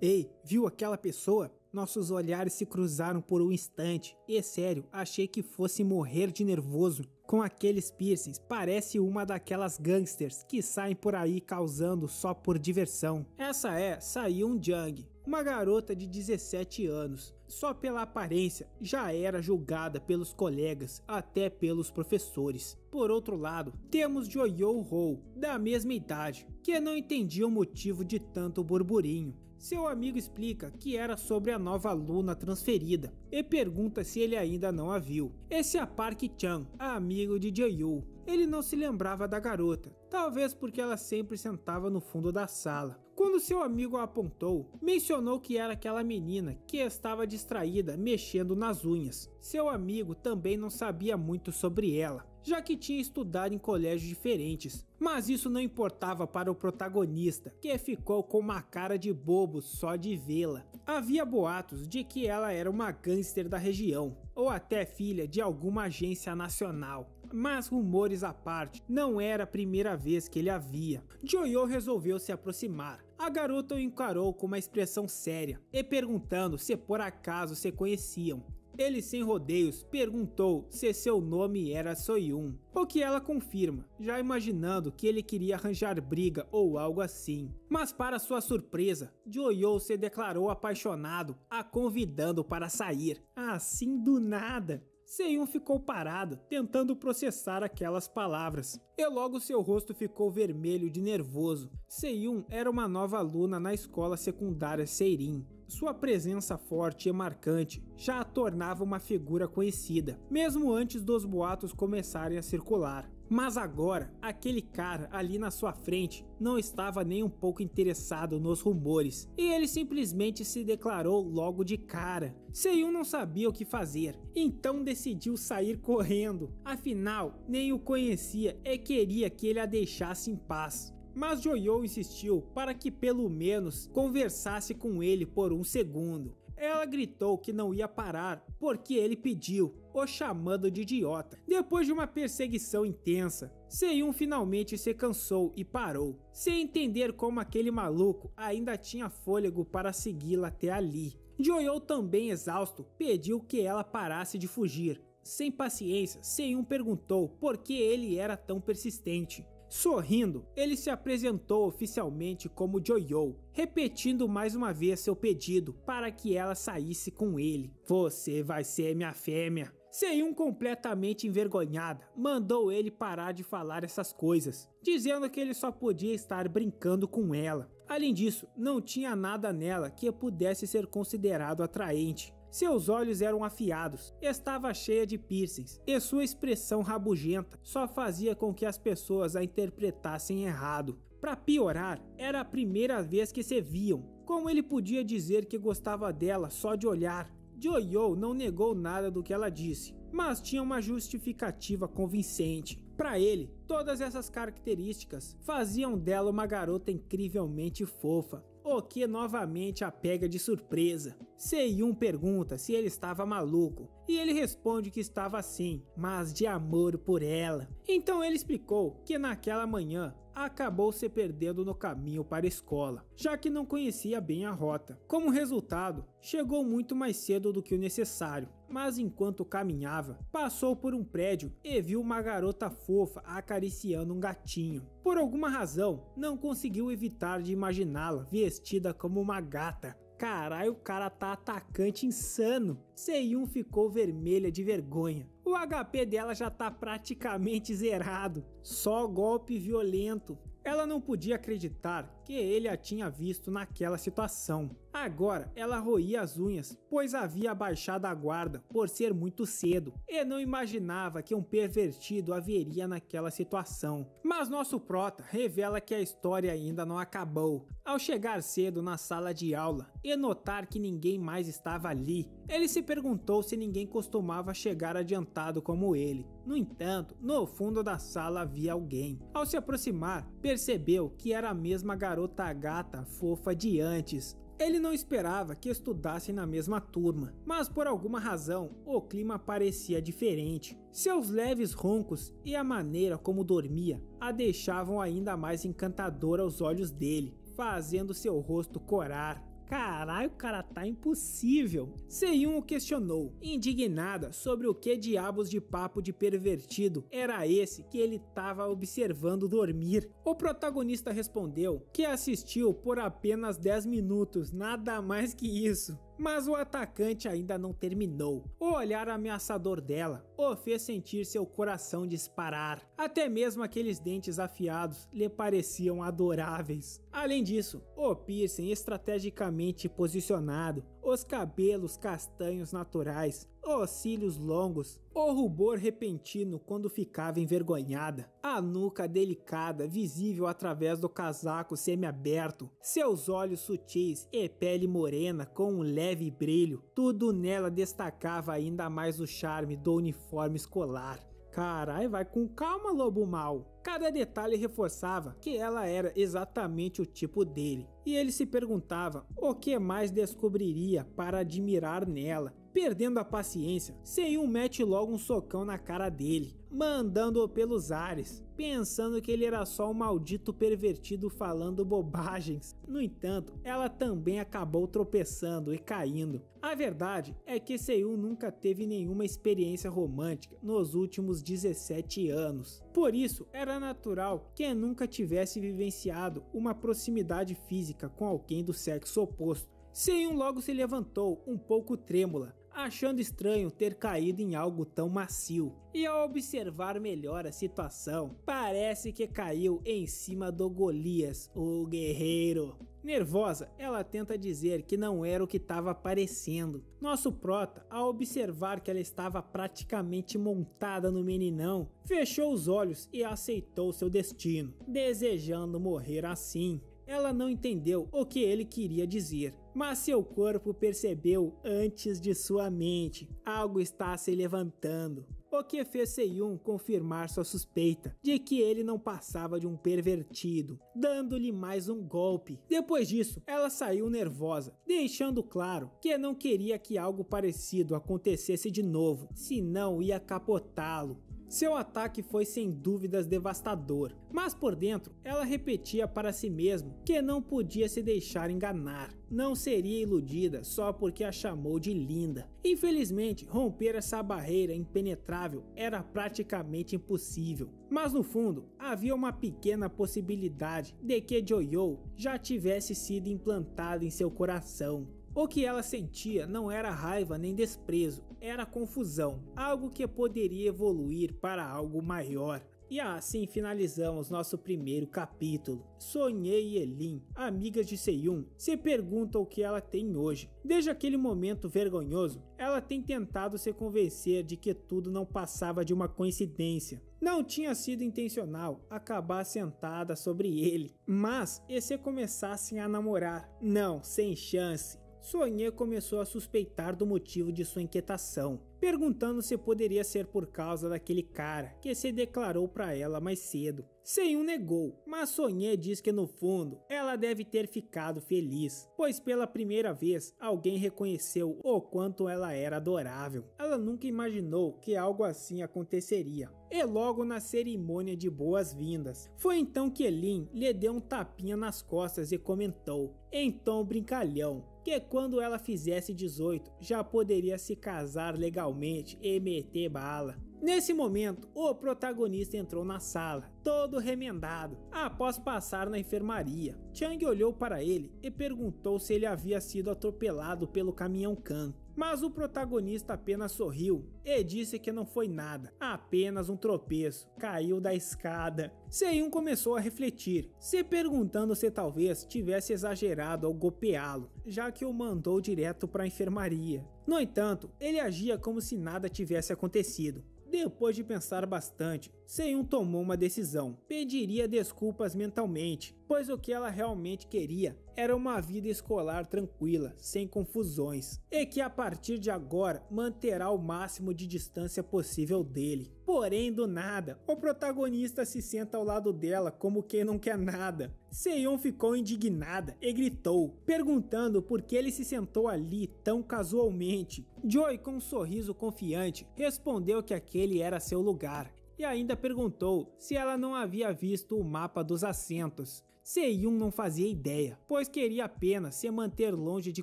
Ei, viu aquela pessoa? Nossos olhares se cruzaram por um instante e, sério, achei que fosse morrer de nervoso. Com aqueles piercings, parece uma daquelas gangsters que saem por aí causando só por diversão. Essa é Seiyun Jang, uma garota de 17 anos. Só pela aparência já era julgada pelos colegas, até pelos professores. Por outro lado, temos Joyo Ho, da mesma idade, que não entendia o motivo de tanto burburinho. Seu amigo explica que era sobre a nova aluna transferida e pergunta se ele ainda não a viu. Esse é Park-chan, amigo de Joyo. Ele não se lembrava da garota, talvez porque ela sempre sentava no fundo da sala. Quando seu amigo a apontou, mencionou que era aquela menina que estava distraída mexendo nas unhas. Seu amigo também não sabia muito sobre ela, já que tinha estudado em colégios diferentes. Mas isso não importava para o protagonista, que ficou com uma cara de bobo só de vê-la. Havia boatos de que ela era uma gangster da região, ou até filha de alguma agência nacional. Mas rumores à parte, não era a primeira vez que ele a via. Joyo resolveu se aproximar. A garota o encarou com uma expressão séria e perguntando se por acaso se conheciam. Ele, sem rodeios, perguntou se seu nome era Soyun, o que ela confirma, já imaginando que ele queria arranjar briga ou algo assim. Mas para sua surpresa, Joyo se declarou apaixonado, a convidando para sair, assim do nada. Seiyun ficou parado, tentando processar aquelas palavras, e logo seu rosto ficou vermelho de nervoso. Seiyun era uma nova aluna na escola secundária Seirin. Sua presença forte e marcante já a tornava uma figura conhecida, mesmo antes dos boatos começarem a circular. Mas agora, aquele cara ali na sua frente não estava nem um pouco interessado nos rumores, e ele simplesmente se declarou logo de cara. Seiyun não sabia o que fazer, então decidiu sair correndo. Afinal, nem o conhecia e queria que ele a deixasse em paz. Mas Joyo insistiu para que pelo menos conversasse com ele por um segundo. Ela gritou que não ia parar porque ele pediu, o chamando de idiota. Depois de uma perseguição intensa, Seiyun finalmente se cansou e parou, sem entender como aquele maluco ainda tinha fôlego para segui-la até ali. Joyo, também exausto, pediu que ela parasse de fugir. Sem paciência, Seiyun perguntou por que ele era tão persistente. Sorrindo, ele se apresentou oficialmente como Joyo, repetindo mais uma vez seu pedido para que ela saísse com ele. Você vai ser minha fêmea. Seiyun, completamente envergonhada, mandou ele parar de falar essas coisas, dizendo que ele só podia estar brincando com ela. Além disso, não tinha nada nela que pudesse ser considerado atraente. Seus olhos eram afiados, estava cheia de piercings e sua expressão rabugenta só fazia com que as pessoas a interpretassem errado. Para piorar, era a primeira vez que se viam. Como ele podia dizer que gostava dela só de olhar? Joyo não negou nada do que ela disse, mas tinha uma justificativa convincente. Para ele, todas essas características faziam dela uma garota incrivelmente fofa, o que novamente a pega de surpresa. Seiyun pergunta se ele estava maluco, e ele responde que estava sim, mas de amor por ela. Então ele explicou que naquela manhã acabou se perdendo no caminho para a escola, já que não conhecia bem a rota. Como resultado, chegou muito mais cedo do que o necessário, mas enquanto caminhava, passou por um prédio e viu uma garota fofa acariciando um gatinho. Por alguma razão, não conseguiu evitar de imaginá-la vestida como uma gata. Caralho, o cara tá atacante insano. Seiyun ficou vermelha de vergonha. O HP dela já tá praticamente zerado. Só golpe violento. Ela não podia acreditar que ele a tinha visto naquela situação. Agora ela roía as unhas, pois havia baixado a guarda por ser muito cedo e não imaginava que um pervertido haveria naquela situação. Mas nosso prota revela que a história ainda não acabou. Ao chegar cedo na sala de aula e notar que ninguém mais estava ali, ele se perguntou se ninguém costumava chegar adiantado como ele. No entanto, no fundo da sala havia alguém. Ao se aproximar, percebeu que era a mesma garota gata fofa de antes. Ele não esperava que estudassem na mesma turma, mas por alguma razão o clima parecia diferente. Seus leves roncos e a maneira como dormia a deixavam ainda mais encantadora aos olhos dele, fazendo seu rosto corar. Caralho, o cara tá impossível. Seyun o questionou, indignada sobre o que diabos de papo de pervertido era esse que ele tava observando dormir. O protagonista respondeu que assistiu por apenas 10 minutos, nada mais que isso. Mas o atacante ainda não terminou. O olhar ameaçador dela o fez sentir seu coração disparar. Até mesmo aqueles dentes afiados lhe pareciam adoráveis. Além disso, o piercing estrategicamente posicionado, os cabelos castanhos naturais, os cílios longos, o rubor repentino quando ficava envergonhada, a nuca delicada visível através do casaco semiaberto, seus olhos sutis e pele morena com um leve brilho, tudo nela destacava ainda mais o charme do uniforme escolar. Carai, vai com calma, lobo mau. Cada detalhe reforçava que ela era exatamente o tipo dele, e ele se perguntava o que mais descobriria para admirar nela. Perdendo a paciência, Seyun mete logo um socão na cara dele, mandando-o pelos ares, pensando que ele era só um maldito pervertido falando bobagens. No entanto, ela também acabou tropeçando e caindo. A verdade é que Seyun nunca teve nenhuma experiência romântica nos últimos 17 anos. Por isso, era natural que nunca tivesse vivenciado uma proximidade física com alguém do sexo oposto. Seyun logo se levantou, um pouco trêmula, achando estranho ter caído em algo tão macio. E ao observar melhor a situação, parece que caiu em cima do Golias, o guerreiro. Nervosa, ela tenta dizer que não era o que estava parecendo. Nosso prota, ao observar que ela estava praticamente montada no meninão, fechou os olhos e aceitou seu destino, desejando morrer assim. Ela não entendeu o que ele queria dizer, mas seu corpo percebeu antes de sua mente. Algo está se levantando, o que fez Seyun confirmar sua suspeita de que ele não passava de um pervertido, dando-lhe mais um golpe. Depois disso, ela saiu nervosa, deixando claro que não queria que algo parecido acontecesse de novo, senão ia capotá-lo. Seu ataque foi sem dúvidas devastador, mas por dentro ela repetia para si mesma que não podia se deixar enganar. Não seria iludida só porque a chamou de linda. Infelizmente, romper essa barreira impenetrável era praticamente impossível. Mas no fundo, havia uma pequena possibilidade de que Joyo já tivesse sido implantado em seu coração. O que ela sentia não era raiva nem desprezo, era confusão, algo que poderia evoluir para algo maior. E assim finalizamos nosso primeiro capítulo. Sonhei e Elin, amigas de Seyun, se perguntam o que ela tem hoje. Desde aquele momento vergonhoso, ela tem tentado se convencer de que tudo não passava de uma coincidência. Não tinha sido intencional acabar sentada sobre ele, mas e se começassem a namorar? Não, sem chance. Sonhei começou a suspeitar do motivo de sua inquietação, perguntando se poderia ser por causa daquele cara que se declarou para ela mais cedo. Seyun negou, mas Sonhei diz que no fundo ela deve ter ficado feliz, pois pela primeira vez alguém reconheceu o quanto ela era adorável. Ela nunca imaginou que algo assim aconteceria. E logo na cerimônia de boas-vindas, foi então que Elin lhe deu um tapinha nas costas e comentou, em tom brincalhão, que quando ela fizesse 18 já poderia se casar legalmente e meter bala. Nesse momento, o protagonista entrou na sala, todo remendado, após passar na enfermaria. Chang olhou para ele e perguntou se ele havia sido atropelado pelo caminhão Khan. Mas o protagonista apenas sorriu e disse que não foi nada, apenas um tropeço, caiu da escada. Seyun começou a refletir, se perguntando se talvez tivesse exagerado ao golpeá-lo, já que o mandou direto para a enfermaria. No entanto, ele agia como se nada tivesse acontecido. Depois de pensar bastante, Seyun tomou uma decisão. Pediria desculpas mentalmente, pois o que ela realmente queria era uma vida escolar tranquila, sem confusões, e que a partir de agora manterá o máximo de distância possível dele. Porém, do nada, o protagonista se senta ao lado dela como quem não quer nada. Seyun ficou indignada e gritou, perguntando por que ele se sentou ali tão casualmente. Joy, com um sorriso confiante, respondeu que aquele era seu lugar e ainda perguntou se ela não havia visto o mapa dos assentos. Se-Yun não fazia ideia, pois queria apenas se manter longe de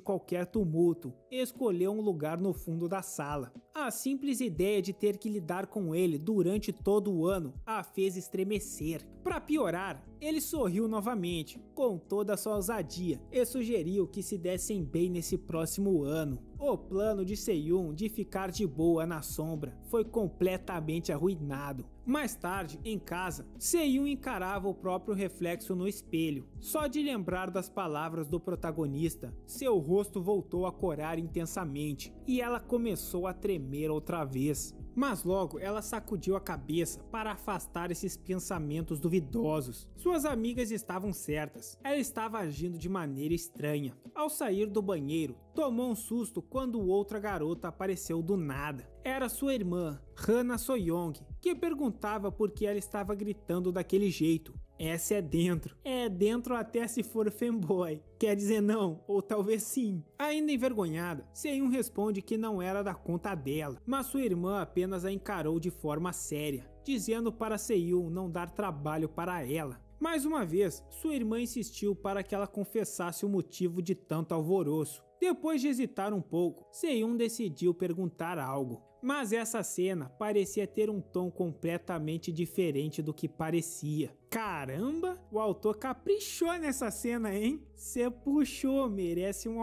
qualquer tumulto e escolheu um lugar no fundo da sala. A simples ideia de ter que lidar com ele durante todo o ano a fez estremecer. Para piorar, ele sorriu novamente, com toda a sua ousadia, e sugeriu que se dessem bem nesse próximo ano. O plano de Se-Yun de ficar de boa na sombra foi completamente arruinado. Mais tarde, em casa, Se-Yun encarava o próprio reflexo no espelho. Só de lembrar das palavras do protagonista, seu rosto voltou a corar intensamente e ela começou a tremer outra vez. Mas logo ela sacudiu a cabeça para afastar esses pensamentos duvidosos. Suas amigas estavam certas, ela estava agindo de maneira estranha. Ao sair do banheiro, tomou um susto quando outra garota apareceu do nada. Era sua irmã, Hana Soyoung, que perguntava por que ela estava gritando daquele jeito. Essa é dentro até se for fanboy. Quer dizer não, ou talvez sim. Ainda envergonhada, Se-Yun responde que não era da conta dela, mas sua irmã apenas a encarou de forma séria, dizendo para Se-Yun não dar trabalho para ela. Mais uma vez, sua irmã insistiu para que ela confessasse o motivo de tanto alvoroço. Depois de hesitar um pouco, Se-Yun decidiu perguntar algo. Mas essa cena parecia ter um tom completamente diferente do que parecia. Caramba, o autor caprichou nessa cena, hein? Cê puxou, merece um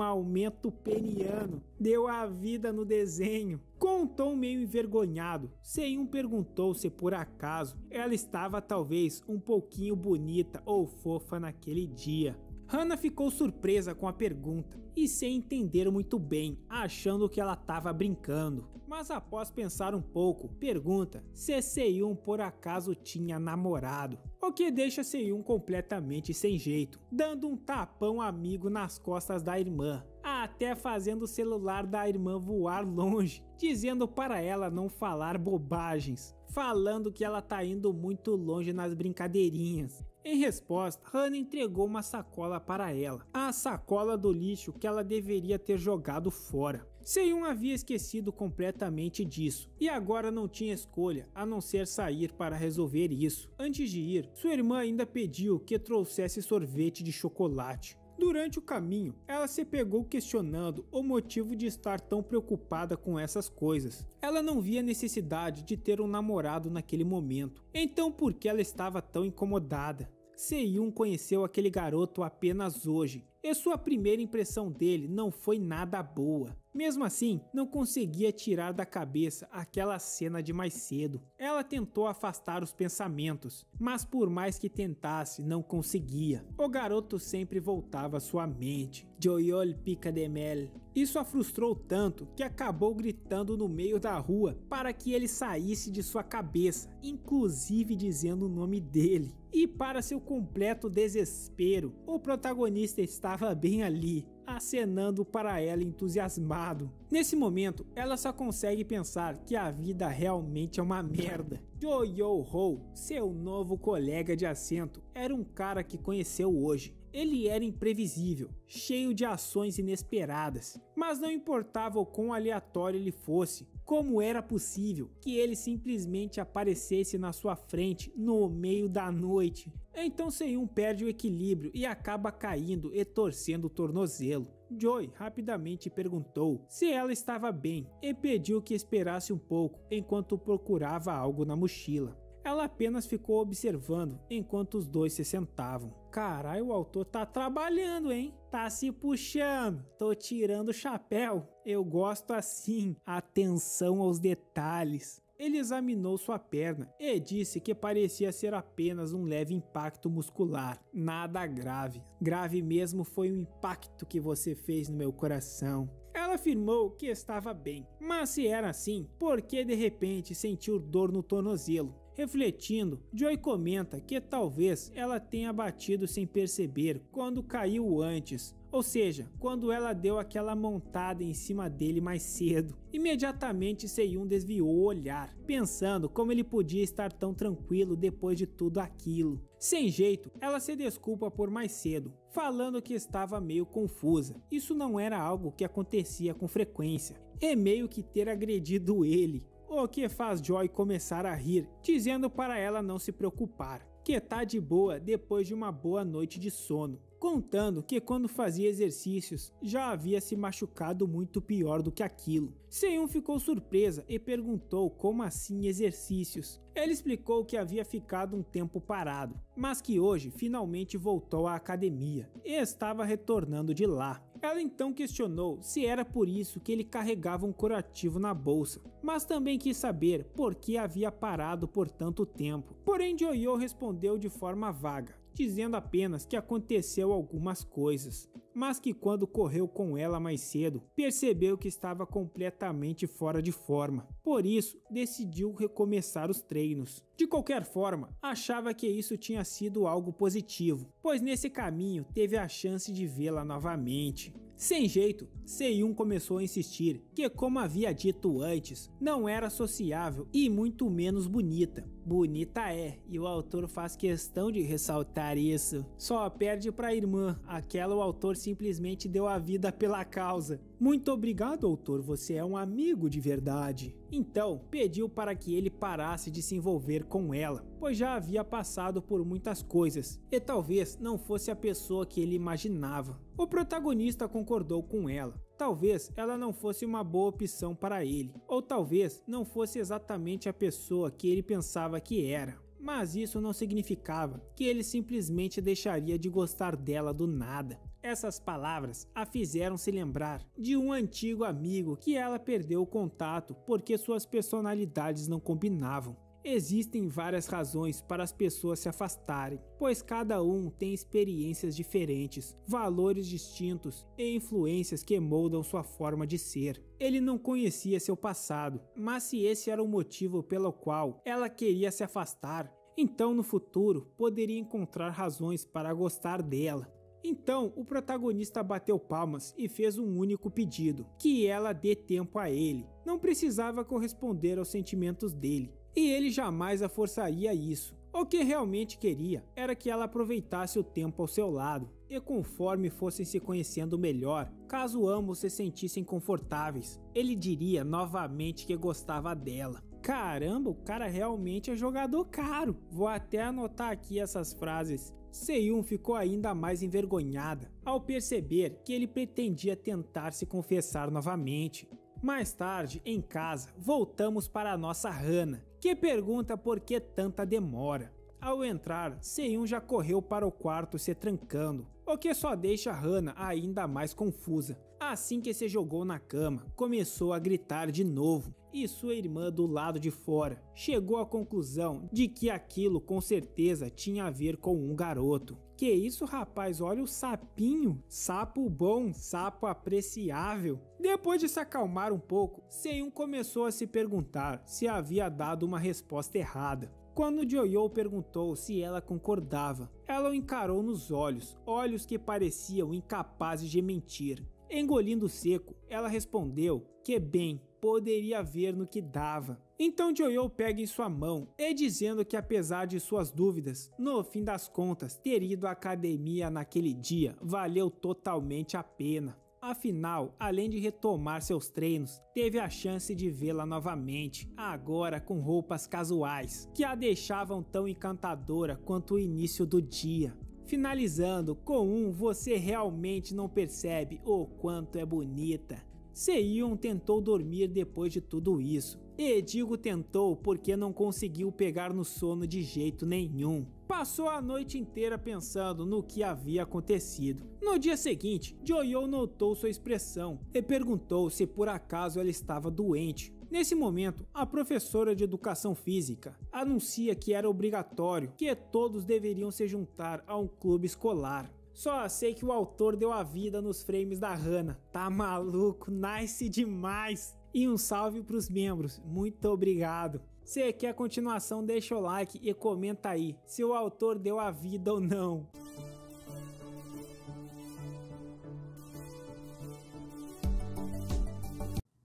aumento peniano. Deu a vida no desenho. Com um tom meio envergonhado, Se-Yun perguntou se por acaso ela estava talvez um pouquinho bonita ou fofa naquele dia. Hana ficou surpresa com a pergunta e sem entender muito bem, achando que ela estava brincando. Mas após pensar um pouco, pergunta se Se-Yun por acaso tinha namorado. O que deixa Se-Yun completamente sem jeito, dando um tapão amigo nas costas da irmã, até fazendo o celular da irmã voar longe, dizendo para ela não falar bobagens, falando que ela tá indo muito longe nas brincadeirinhas. Em resposta, Hana entregou uma sacola para ela, a sacola do lixo que ela deveria ter jogado fora. Se-Yun havia esquecido completamente disso, e agora não tinha escolha a não ser sair para resolver isso. Antes de ir, sua irmã ainda pediu que trouxesse sorvete de chocolate. Durante o caminho, ela se pegou questionando o motivo de estar tão preocupada com essas coisas. Ela não via necessidade de ter um namorado naquele momento, então por que ela estava tão incomodada? Se-Yun conheceu aquele garoto apenas hoje, e sua primeira impressão dele não foi nada boa. Mesmo assim, não conseguia tirar da cabeça aquela cena de mais cedo. Ela tentou afastar os pensamentos, mas por mais que tentasse, não conseguia. O garoto sempre voltava à sua mente. Joyol pica de mel. Isso a frustrou tanto que acabou gritando no meio da rua para que ele saísse de sua cabeça, inclusive dizendo o nome dele. E para seu completo desespero, o protagonista estava bem ali, acenando para ela entusiasmado. Nesse momento, ela só consegue pensar que a vida realmente é uma merda. Jo Yo-ho, seu novo colega de assento, era um cara que conheceu hoje. Ele era imprevisível, cheio de ações inesperadas, mas não importava o quão aleatório ele fosse, como era possível que ele simplesmente aparecesse na sua frente no meio da noite. Então Se-Yun perde o equilíbrio e acaba caindo e torcendo o tornozelo. Joy rapidamente perguntou se ela estava bem e pediu que esperasse um pouco enquanto procurava algo na mochila. Ela apenas ficou observando enquanto os dois se sentavam. Caralho, o autor tá trabalhando, hein? Tá se puxando, tô tirando o chapéu. Eu gosto assim, atenção aos detalhes. Ele examinou sua perna e disse que parecia ser apenas um leve impacto muscular, nada grave. Grave mesmo foi o impacto que você fez no meu coração. Ela afirmou que estava bem, mas se era assim, por que de repente sentiu dor no tornozelo? Refletindo, Joy comenta que talvez ela tenha batido sem perceber quando caiu antes, ou seja, quando ela deu aquela montada em cima dele mais cedo. Imediatamente Se-Yun desviou o olhar, pensando como ele podia estar tão tranquilo depois de tudo aquilo. Sem jeito, ela se desculpa por mais cedo, falando que estava meio confusa. Isso não era algo que acontecia com frequência, e meio que ter agredido ele. O que faz Joy começar a rir, dizendo para ela não se preocupar, que tá de boa depois de uma boa noite de sono, contando que quando fazia exercícios já havia se machucado muito pior do que aquilo. Seyun ficou surpresa e perguntou como assim exercícios. Ele explicou que havia ficado um tempo parado, mas que hoje finalmente voltou à academia e estava retornando de lá. Ela então questionou se era por isso que ele carregava um curativo na bolsa, mas também quis saber por que havia parado por tanto tempo. Porém, Joyo respondeu de forma vaga, dizendo apenas que aconteceu algumas coisas, mas que quando correu com ela mais cedo, percebeu que estava completamente fora de forma. Por isso, decidiu recomeçar os treinos. De qualquer forma, achava que isso tinha sido algo positivo, pois nesse caminho teve a chance de vê-la novamente. Sem jeito, Seyun começou a insistir que, como havia dito antes, não era sociável e muito menos bonita. Bonita é, e o autor faz questão de ressaltar isso. Só perde pra irmã, aquela o autor simplesmente deu a vida pela causa. Muito obrigado, autor, você é um amigo de verdade. Então, pediu para que ele parasse de se envolver com ela, pois já havia passado por muitas coisas, e talvez não fosse a pessoa que ele imaginava. O protagonista concordou com ela. Talvez ela não fosse uma boa opção para ele, ou talvez não fosse exatamente a pessoa que ele pensava que era. Mas isso não significava que ele simplesmente deixaria de gostar dela do nada. Essas palavras a fizeram se lembrar de um antigo amigo que ela perdeu o contato porque suas personalidades não combinavam. Existem várias razões para as pessoas se afastarem, pois cada um tem experiências diferentes, valores distintos e influências que moldam sua forma de ser. Ele não conhecia seu passado, mas se esse era o motivo pelo qual ela queria se afastar, então no futuro poderia encontrar razões para gostar dela. Então, o protagonista bateu palmas e fez um único pedido, que ela dê tempo a ele. Não precisava corresponder aos sentimentos dele, e ele jamais a forçaria a isso. O que realmente queria era que ela aproveitasse o tempo ao seu lado, e conforme fossem se conhecendo melhor, caso ambos se sentissem confortáveis, ele diria novamente que gostava dela. Caramba, o cara realmente é jogador caro. Vou até anotar aqui essas frases. Seyun ficou ainda mais envergonhada ao perceber que ele pretendia tentar se confessar novamente. Mais tarde, em casa, voltamos para a nossa Hana, que pergunta por que tanta demora. Ao entrar, Seyun já correu para o quarto se trancando, o que só deixa Hana ainda mais confusa. Assim que se jogou na cama, começou a gritar de novo, e sua irmã do lado de fora chegou à conclusão de que aquilo com certeza tinha a ver com um garoto. Que isso, rapaz, olha o sapinho, sapo bom, sapo apreciável. Depois de se acalmar um pouco, Seyun começou a se perguntar se havia dado uma resposta errada. Quando Joyo perguntou se ela concordava, ela o encarou nos olhos, olhos que pareciam incapazes de mentir. Engolindo seco, ela respondeu que bem, poderia ver no que dava. Então Joyo pega em sua mão e dizendo que apesar de suas dúvidas, no fim das contas, ter ido à academia naquele dia valeu totalmente a pena. Afinal, além de retomar seus treinos, teve a chance de vê-la novamente, agora com roupas casuais, que a deixavam tão encantadora quanto o início do dia. Finalizando com você realmente não percebe o quanto é bonita. Seyun tentou dormir depois de tudo isso. E digo tentou porque não conseguiu pegar no sono de jeito nenhum. Passou a noite inteira pensando no que havia acontecido. No dia seguinte, Joyo notou sua expressão e perguntou se por acaso ela estava doente. Nesse momento, a professora de educação física anuncia que era obrigatório que todos deveriam se juntar a um clube escolar. Só sei que o autor deu a vida nos frames da Hana. Tá maluco? Nice demais! E um salve pros membros. Muito obrigado. Se quer a continuação, deixa o like e comenta aí se o autor deu a vida ou não.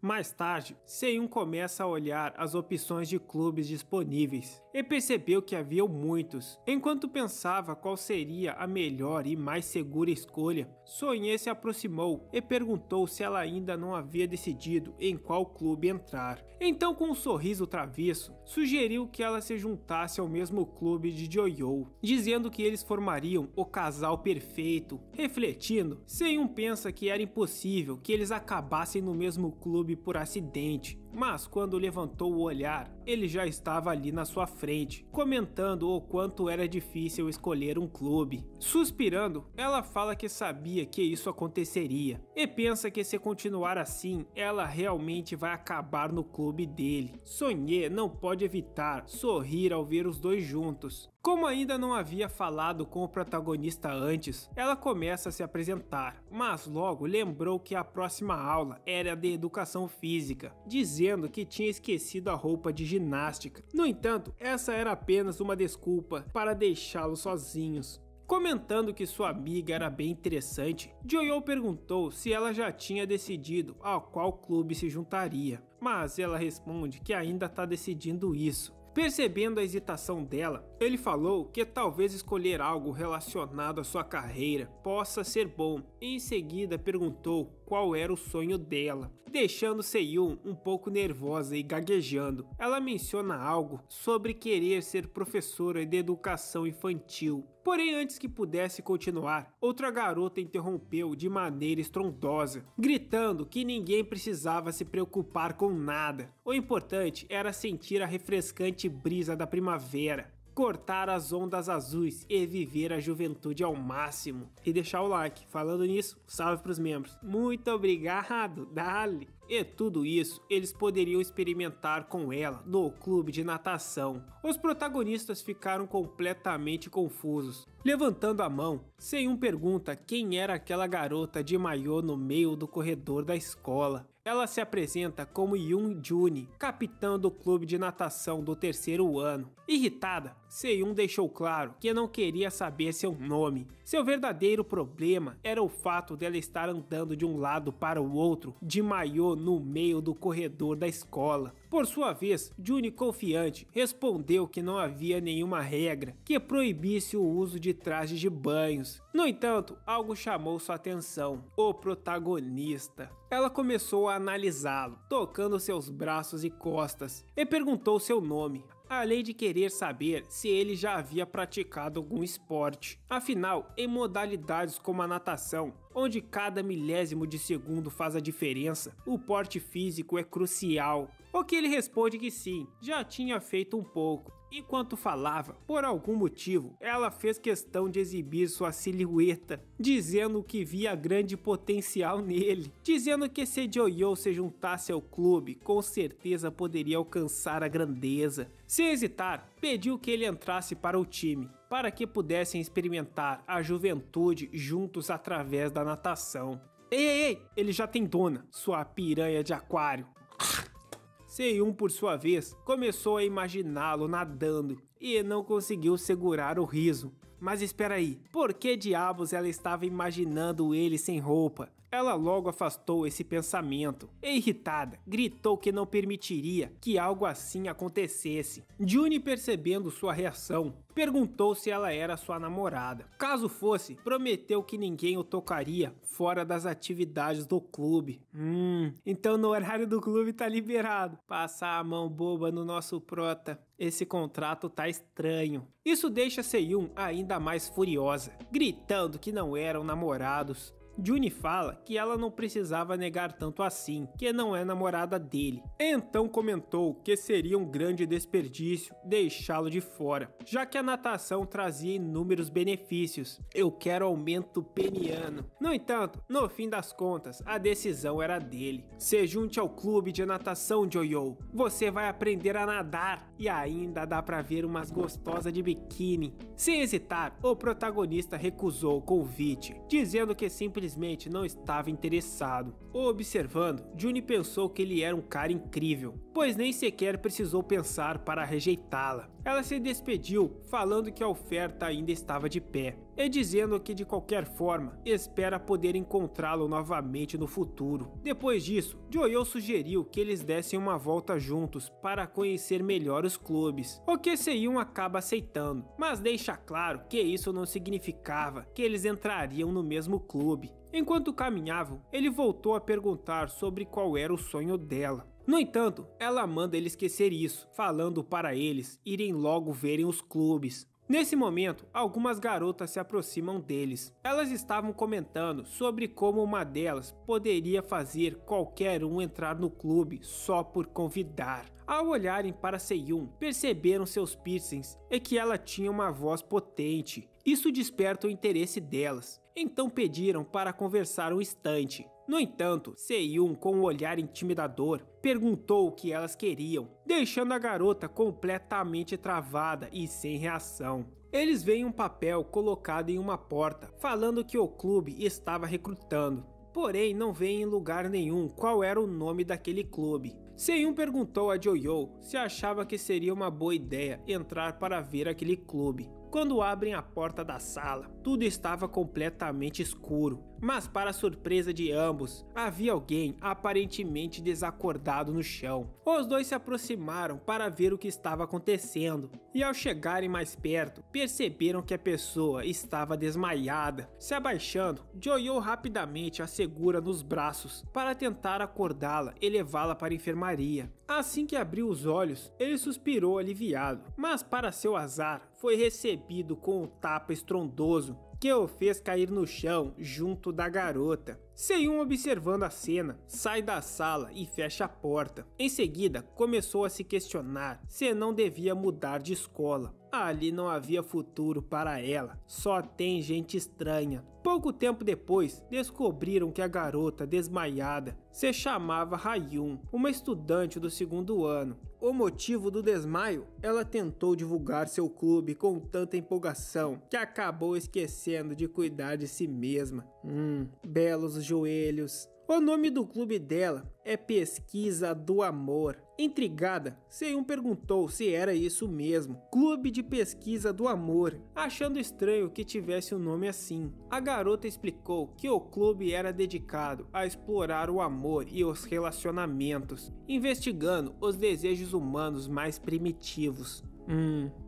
Mais tarde, Seyun começa a olhar as opções de clubes disponíveis e percebeu que haviam muitos. Enquanto pensava qual seria a melhor e mais segura escolha, Sonhê se aproximou e perguntou se ela ainda não havia decidido em qual clube entrar. Então, com um sorriso travesso, sugeriu que ela se juntasse ao mesmo clube de Joyo, dizendo que eles formariam o casal perfeito. Refletindo, Seyun pensa que era impossível que eles acabassem no mesmo clube por acidente, mas quando levantou o olhar, ele já estava ali na sua frente, comentando o quanto era difícil escolher um clube. Suspirando, ela fala que sabia que isso aconteceria e pensa que se continuar assim, ela realmente vai acabar no clube dele. Sonhê não pode evitar sorrir ao ver os dois juntos. Como ainda não havia falado com o protagonista antes, ela começa a se apresentar, mas logo lembrou que a próxima aula era de educação física, dizendo que tinha esquecido a roupa de ginástica. No entanto, essa era apenas uma desculpa para deixá-los sozinhos. Comentando que sua amiga era bem interessante, Joyo perguntou se ela já tinha decidido a qual clube se juntaria, mas ela responde que ainda está decidindo isso. Percebendo a hesitação dela, ele falou que talvez escolher algo relacionado à sua carreira possa ser bom. Em seguida perguntou qual era o sonho dela, deixando Seyun um pouco nervosa e gaguejando. Ela menciona algo sobre querer ser professora de educação infantil. Porém, antes que pudesse continuar, outra garota interrompeu de maneira estrondosa, gritando que ninguém precisava se preocupar com nada. O importante era sentir a refrescante brisa da primavera, cortar as ondas azuis e viver a juventude ao máximo. E deixar o like. Falando nisso, salve pros membros. Muito obrigado, dale! E tudo isso eles poderiam experimentar com ela no clube de natação. Os protagonistas ficaram completamente confusos. Levantando a mão, Seyun pergunta quem era aquela garota de maiô no meio do corredor da escola. Ela se apresenta como Yoon Juni, capitã do clube de natação do 3º ano. Irritada, Seyun deixou claro que não queria saber seu nome. Seu verdadeiro problema era o fato dela estar andando de um lado para o outro de maiô no meio do corredor da escola. Por sua vez, Juni, confiante, respondeu que não havia nenhuma regra que proibisse o uso de trajes de banhos. No entanto, algo chamou sua atenção: o protagonista. Ela começou a analisá-lo, tocando seus braços e costas, e perguntou seu nome, além de querer saber se ele já havia praticado algum esporte. Afinal, em modalidades como a natação, onde cada milésimo de segundo faz a diferença, o porte físico é crucial. O que ele responde que sim, já tinha feito um pouco. Enquanto falava, por algum motivo, ela fez questão de exibir sua silhueta, dizendo que via grande potencial nele, dizendo que se Joyo se juntasse ao clube, com certeza poderia alcançar a grandeza. Sem hesitar, pediu que ele entrasse para o time, para que pudessem experimentar a juventude juntos através da natação. Ei, ele já tem dona, sua piranha de aquário. Seyun, por sua vez, começou a imaginá-lo nadando e não conseguiu segurar o riso. Mas espera aí, por que diabos ela estava imaginando ele sem roupa? Ela logo afastou esse pensamento e, irritada, gritou que não permitiria que algo assim acontecesse. Juni, percebendo sua reação, perguntou se ela era sua namorada. Caso fosse, prometeu que ninguém o tocaria fora das atividades do clube. Então no horário do clube tá liberado. Passar a mão boba no nosso prota. Esse contrato tá estranho. Isso deixa Seyun ainda mais furiosa, gritando que não eram namorados. Juni fala que ela não precisava negar tanto assim, que não é namorada dele. Então comentou que seria um grande desperdício deixá-lo de fora, já que a natação trazia inúmeros benefícios. Eu quero aumento peniano. No entanto, no fim das contas, a decisão era dele. Se junte ao clube de natação, Joyo. Você vai aprender a nadar e ainda dá pra ver umas gostosas de biquíni. Sem hesitar, o protagonista recusou o convite, dizendo que simplesmente não estava interessado. Observando, Juni pensou que ele era um cara incrível, pois nem sequer precisou pensar para rejeitá-la. Ela se despediu, falando que a oferta ainda estava de pé. e dizendo que de qualquer forma espera poder encontrá-lo novamente no futuro. Depois disso, Joyo sugeriu que eles dessem uma volta juntos para conhecer melhor os clubes, o que Seyun acaba aceitando, mas deixa claro que isso não significava que eles entrariam no mesmo clube. Enquanto caminhavam, ele voltou a perguntar sobre qual era o sonho dela. No entanto, ela manda ele esquecer isso, falando para eles irem logo verem os clubes. Nesse momento, algumas garotas se aproximam deles. Elas estavam comentando sobre como uma delas poderia fazer qualquer um entrar no clube só por convidar. Ao olharem para Seyun, perceberam seus piercings e que ela tinha uma voz potente. Isso desperta o interesse delas. Então pediram para conversar um instante. No entanto, Seyun, com um olhar intimidador, perguntou o que elas queriam, deixando a garota completamente travada e sem reação. Eles veem um papel colocado em uma porta, falando que o clube estava recrutando. Porém, não veem em lugar nenhum qual era o nome daquele clube. Seyun perguntou a Joyo se achava que seria uma boa ideia entrar para ver aquele clube. Quando abrem a porta da sala, tudo estava completamente escuro, mas para surpresa de ambos, havia alguém aparentemente desacordado no chão. Os dois se aproximaram para ver o que estava acontecendo, e ao chegarem mais perto, perceberam que a pessoa estava desmaiada. Se abaixando, Joyo rapidamente a segura nos braços para tentar acordá-la e levá-la para a enfermaria. Assim que abriu os olhos, ele suspirou aliviado, mas para seu azar, foi recebido com um tapa estrondoso que o fez cair no chão junto da garota. Seyun, observando a cena, sai da sala e fecha a porta. Em seguida, começou a se questionar se não devia mudar de escola. Ali não havia futuro para ela, só tem gente estranha. Pouco tempo depois, descobriram que a garota desmaiada se chamava Hayun, uma estudante do segundo ano. O motivo do desmaio? Ela tentou divulgar seu clube com tanta empolgação que acabou esquecendo de cuidar de si mesma. Belos joelhos. O nome do clube dela é Pesquisa do Amor. Intrigada, Seyun perguntou se era isso mesmo, Clube de Pesquisa do Amor, achando estranho que tivesse um nome assim. A garota explicou que o clube era dedicado a explorar o amor e os relacionamentos, investigando os desejos humanos mais primitivos.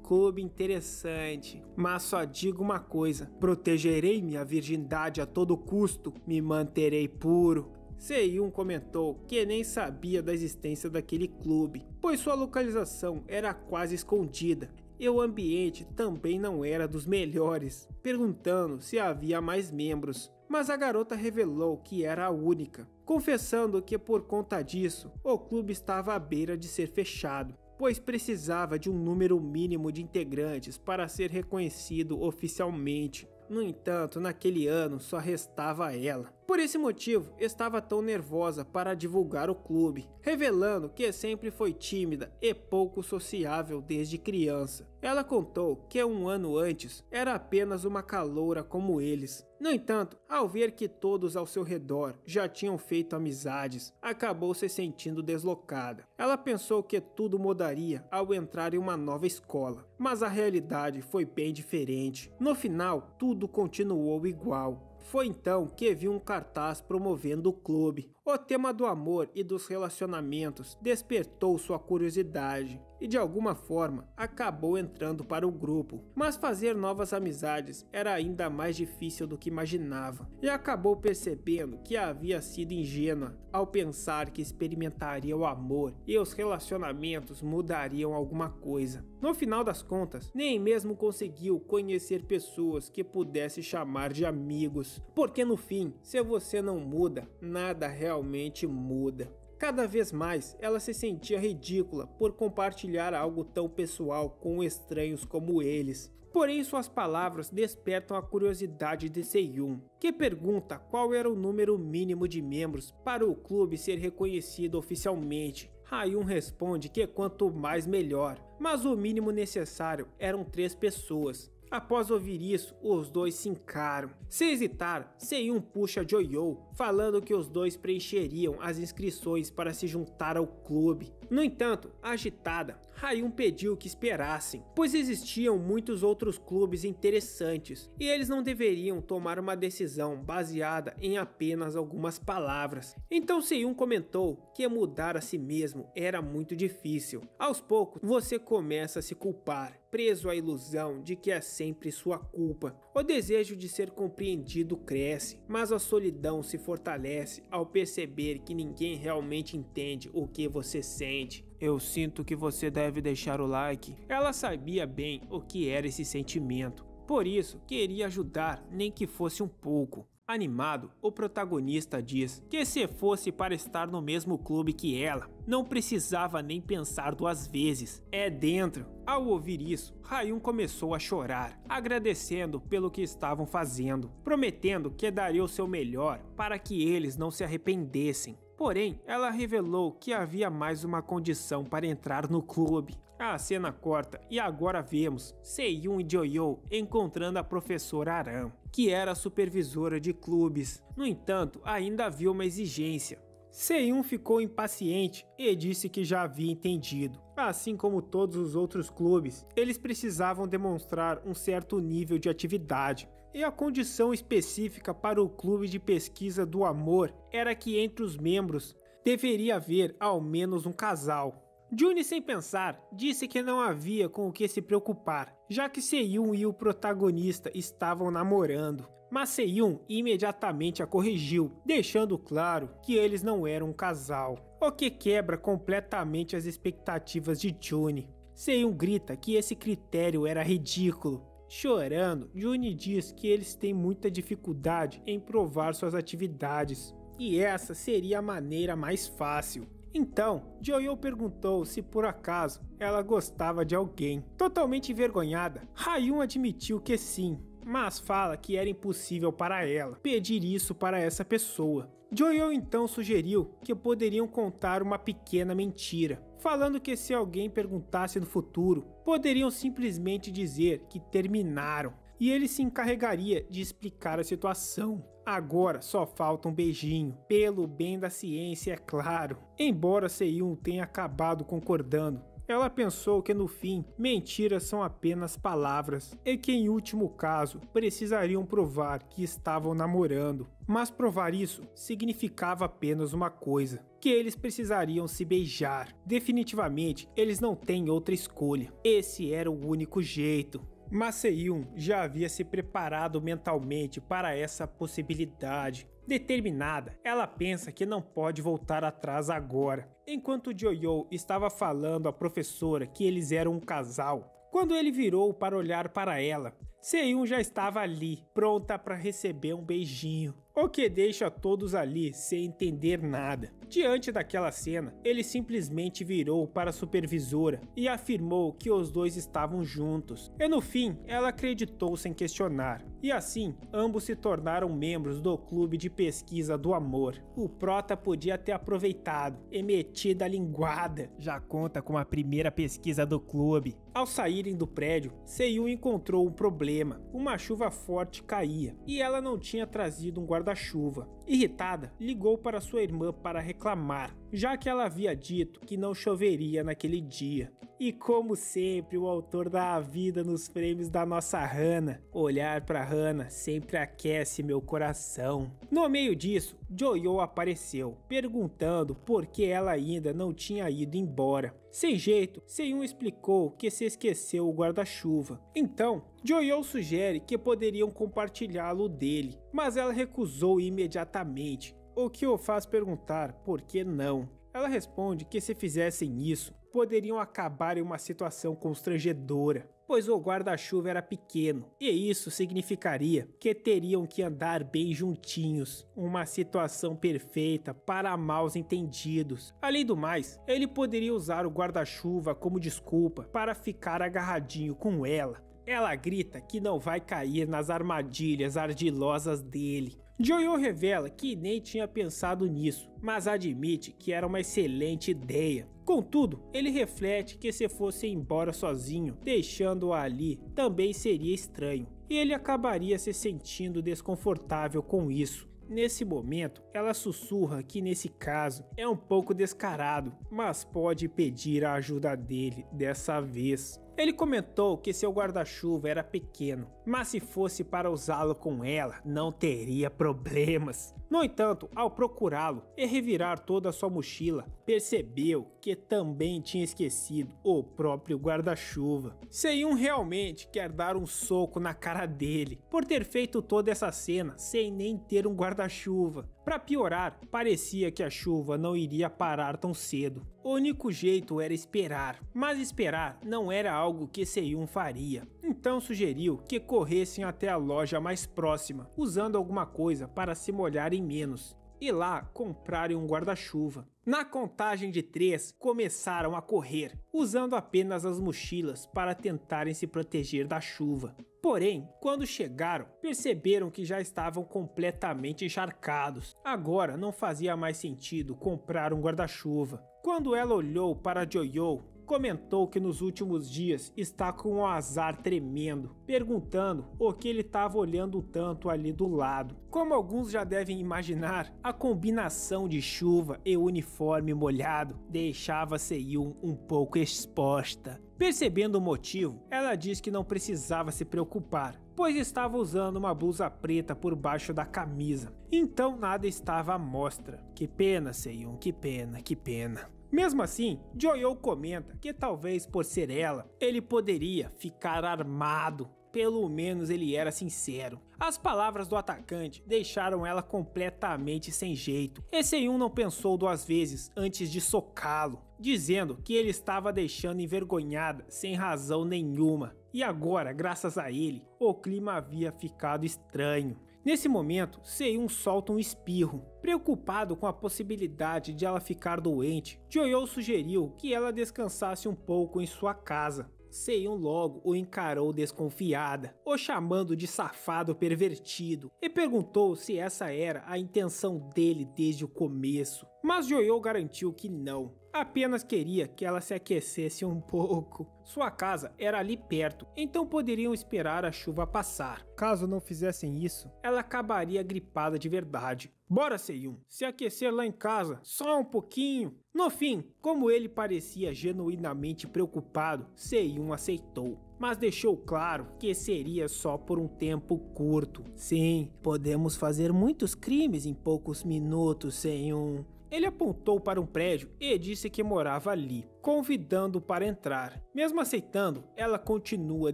Clube interessante, mas só digo uma coisa: protegerei minha virgindade a todo custo, me manterei puro. Seyun comentou que nem sabia da existência daquele clube, pois sua localização era quase escondida e o ambiente também não era dos melhores, perguntando se havia mais membros. Mas a garota revelou que era a única, confessando que por conta disso, o clube estava à beira de ser fechado, pois precisava de um número mínimo de integrantes para ser reconhecido oficialmente. No entanto, naquele ano só restava ela. Por esse motivo, estava tão nervosa para divulgar o clube, revelando que sempre foi tímida e pouco sociável desde criança. Ela contou que um ano antes era apenas uma caloura como eles. No entanto, ao ver que todos ao seu redor já tinham feito amizades, acabou se sentindo deslocada. Ela pensou que tudo mudaria ao entrar em uma nova escola, mas a realidade foi bem diferente. No final, tudo continuou igual. Foi então que viu um cartaz promovendo o clube. O tema do amor e dos relacionamentos despertou sua curiosidade e de alguma forma acabou entrando para o grupo. Mas fazer novas amizades era ainda mais difícil do que imaginava e acabou percebendo que havia sido ingênua ao pensar que experimentaria o amor e os relacionamentos mudariam alguma coisa. No final das contas, nem mesmo conseguiu conhecer pessoas que pudesse chamar de amigos, porque no fim, se você não muda, nada realmente muda. Cada vez mais, ela se sentia ridícula por compartilhar algo tão pessoal com estranhos como eles. Porém, suas palavras despertam a curiosidade de Seyun, que pergunta qual era o número mínimo de membros para o clube ser reconhecido oficialmente. Hayun responde que quanto mais melhor, mas o mínimo necessário eram 3 pessoas. Após ouvir isso, os dois se encaram. Sem hesitar, Seyun puxa Joyo, falando que os dois preencheriam as inscrições para se juntar ao clube. No entanto, agitada, Rayun pediu que esperassem, pois existiam muitos outros clubes interessantes e eles não deveriam tomar uma decisão baseada em apenas algumas palavras. Então Seyun comentou que mudar a si mesmo era muito difícil. Aos poucos, você começa a se culpar, preso à ilusão de que é sempre sua culpa. O desejo de ser compreendido cresce, mas a solidão se fortalece ao perceber que ninguém realmente entende o que você sente. Eu sinto que você deve deixar o like. Ela sabia bem o que era esse sentimento, por isso queria ajudar, nem que fosse um pouco. Animado, o protagonista diz que se fosse para estar no mesmo clube que ela, não precisava nem pensar duas vezes. É dentro. Ao ouvir isso, Rayun começou a chorar, agradecendo pelo que estavam fazendo, prometendo que daria o seu melhor para que eles não se arrependessem. Porém, ela revelou que havia mais uma condição para entrar no clube. A cena corta e agora vemos Seyun e Joyo encontrando a professora Aram, que era a supervisora de clubes. No entanto, ainda havia uma exigência. Seyun ficou impaciente e disse que já havia entendido. Assim como todos os outros clubes, eles precisavam demonstrar um certo nível de atividade. E a condição específica para o clube de pesquisa do amor era que entre os membros deveria haver ao menos um casal. Juni, sem pensar, disse que não havia com o que se preocupar, já que Seyun e o protagonista estavam namorando. Mas Seyun imediatamente a corrigiu, deixando claro que eles não eram um casal, o que quebra completamente as expectativas de Juni. Seyun grita que esse critério era ridículo. Chorando, Juni diz que eles têm muita dificuldade em provar suas atividades, e essa seria a maneira mais fácil. Então, Joyo perguntou se por acaso ela gostava de alguém. Totalmente envergonhada, Rayun admitiu que sim, mas fala que era impossível para ela pedir isso para essa pessoa. Joyo então sugeriu que poderiam contar uma pequena mentira, falando que se alguém perguntasse no futuro, poderiam simplesmente dizer que terminaram, e ele se encarregaria de explicar a situação. Agora só falta um beijinho, pelo bem da ciência, é claro. Embora Seyun tenha acabado concordando, ela pensou que no fim, mentiras são apenas palavras e que em último caso, precisariam provar que estavam namorando. Mas provar isso significava apenas uma coisa, que eles precisariam se beijar. Definitivamente, eles não têm outra escolha. Esse era o único jeito. Mas Seyun já havia se preparado mentalmente para essa possibilidade. Determinada, ela pensa que não pode voltar atrás agora. Enquanto Joyo estava falando à professora que eles eram um casal, quando ele virou para olhar para ela, Seyun já estava ali, pronta para receber um beijinho, o que deixa todos ali sem entender nada. Diante daquela cena, ele simplesmente virou para a supervisora e afirmou que os dois estavam juntos. E no fim, ela acreditou sem questionar. E assim, ambos se tornaram membros do clube de pesquisa do amor. O prota podia ter aproveitado e metido a linguada. Já conta com a primeira pesquisa do clube. Ao saírem do prédio, Seyun encontrou um problema. Uma chuva forte caía e ela não tinha trazido um guarda-chuva. Irritada, ligou para sua irmã para reclamar, já que ela havia dito que não choveria naquele dia. E como sempre, o autor dá a vida nos frames da nossa Hana. Olhar para Hana sempre aquece meu coração. No meio disso, Joyo apareceu, perguntando por que ela ainda não tinha ido embora. Sem jeito, Seyun explicou que se esqueceu o guarda-chuva. Então, Joyo sugere que poderiam compartilhá-lo dele, mas ela recusou imediatamente, o que o faz perguntar por que não. Ela responde que se fizessem isso, poderiam acabar em uma situação constrangedora, pois o guarda-chuva era pequeno, e isso significaria que teriam que andar bem juntinhos, uma situação perfeita para maus entendidos. Além do mais, ele poderia usar o guarda-chuva como desculpa para ficar agarradinho com ela. Ela grita que não vai cair nas armadilhas ardilosas dele. Joyo revela que nem tinha pensado nisso, mas admite que era uma excelente ideia. Contudo, ele reflete que se fosse embora sozinho, deixando-a ali, também seria estranho, e ele acabaria se sentindo desconfortável com isso. Nesse momento, ela sussurra que nesse caso é um pouco descarado, mas pode pedir a ajuda dele dessa vez. Ele comentou que seu guarda-chuva era pequeno, mas se fosse para usá-lo com ela, não teria problemas. No entanto, ao procurá-lo e revirar toda a sua mochila, percebeu que também tinha esquecido o próprio guarda-chuva. Seyun realmente quer dar um soco na cara dele por ter feito toda essa cena sem nem ter um guarda-chuva. Para piorar, parecia que a chuva não iria parar tão cedo. O único jeito era esperar, mas esperar não era algo que Seyun faria. Então sugeriu que corressem até a loja mais próxima, usando alguma coisa para se molharem menos, e lá comprarem um guarda-chuva. Na contagem de 3, começaram a correr, usando apenas as mochilas para tentarem se proteger da chuva. Porém, quando chegaram, perceberam que já estavam completamente encharcados. Agora não fazia mais sentido comprar um guarda-chuva. Quando ela olhou para Joyo, comentou que nos últimos dias está com um azar tremendo, perguntando o que ele estava olhando tanto ali do lado. Como alguns já devem imaginar, a combinação de chuva e uniforme molhado deixava Seyun um pouco exposta. Percebendo o motivo, ela disse que não precisava se preocupar, pois estava usando uma blusa preta por baixo da camisa, então nada estava à mostra. Que pena, Seyun, que pena, que pena. Mesmo assim, Joyo comenta que talvez por ser ela, ele poderia ficar armado. Pelo menos ele era sincero. As palavras do atacante deixaram ela completamente sem jeito. E Seyun não pensou 2 vezes antes de socá-lo, dizendo que ele estava deixando envergonhada sem razão nenhuma. E agora, graças a ele, o clima havia ficado estranho. Nesse momento, Seyun solta um espirro. Preocupado com a possibilidade de ela ficar doente, Joyo sugeriu que ela descansasse um pouco em sua casa. Seyun logo o encarou desconfiada, o chamando de safado pervertido, e perguntou se essa era a intenção dele desde o começo. Mas Joyo garantiu que não, apenas queria que ela se aquecesse um pouco. Sua casa era ali perto, então poderiam esperar a chuva passar. Caso não fizessem isso, ela acabaria gripada de verdade. Bora, Seyun, se aquecer lá em casa, só um pouquinho. No fim, como ele parecia genuinamente preocupado, Seyun aceitou, mas deixou claro que seria só por um tempo curto. Sim, podemos fazer muitos crimes em poucos minutos, Seyun. Ele apontou para um prédio e disse que morava ali, convidando para entrar. Mesmo aceitando, ela continua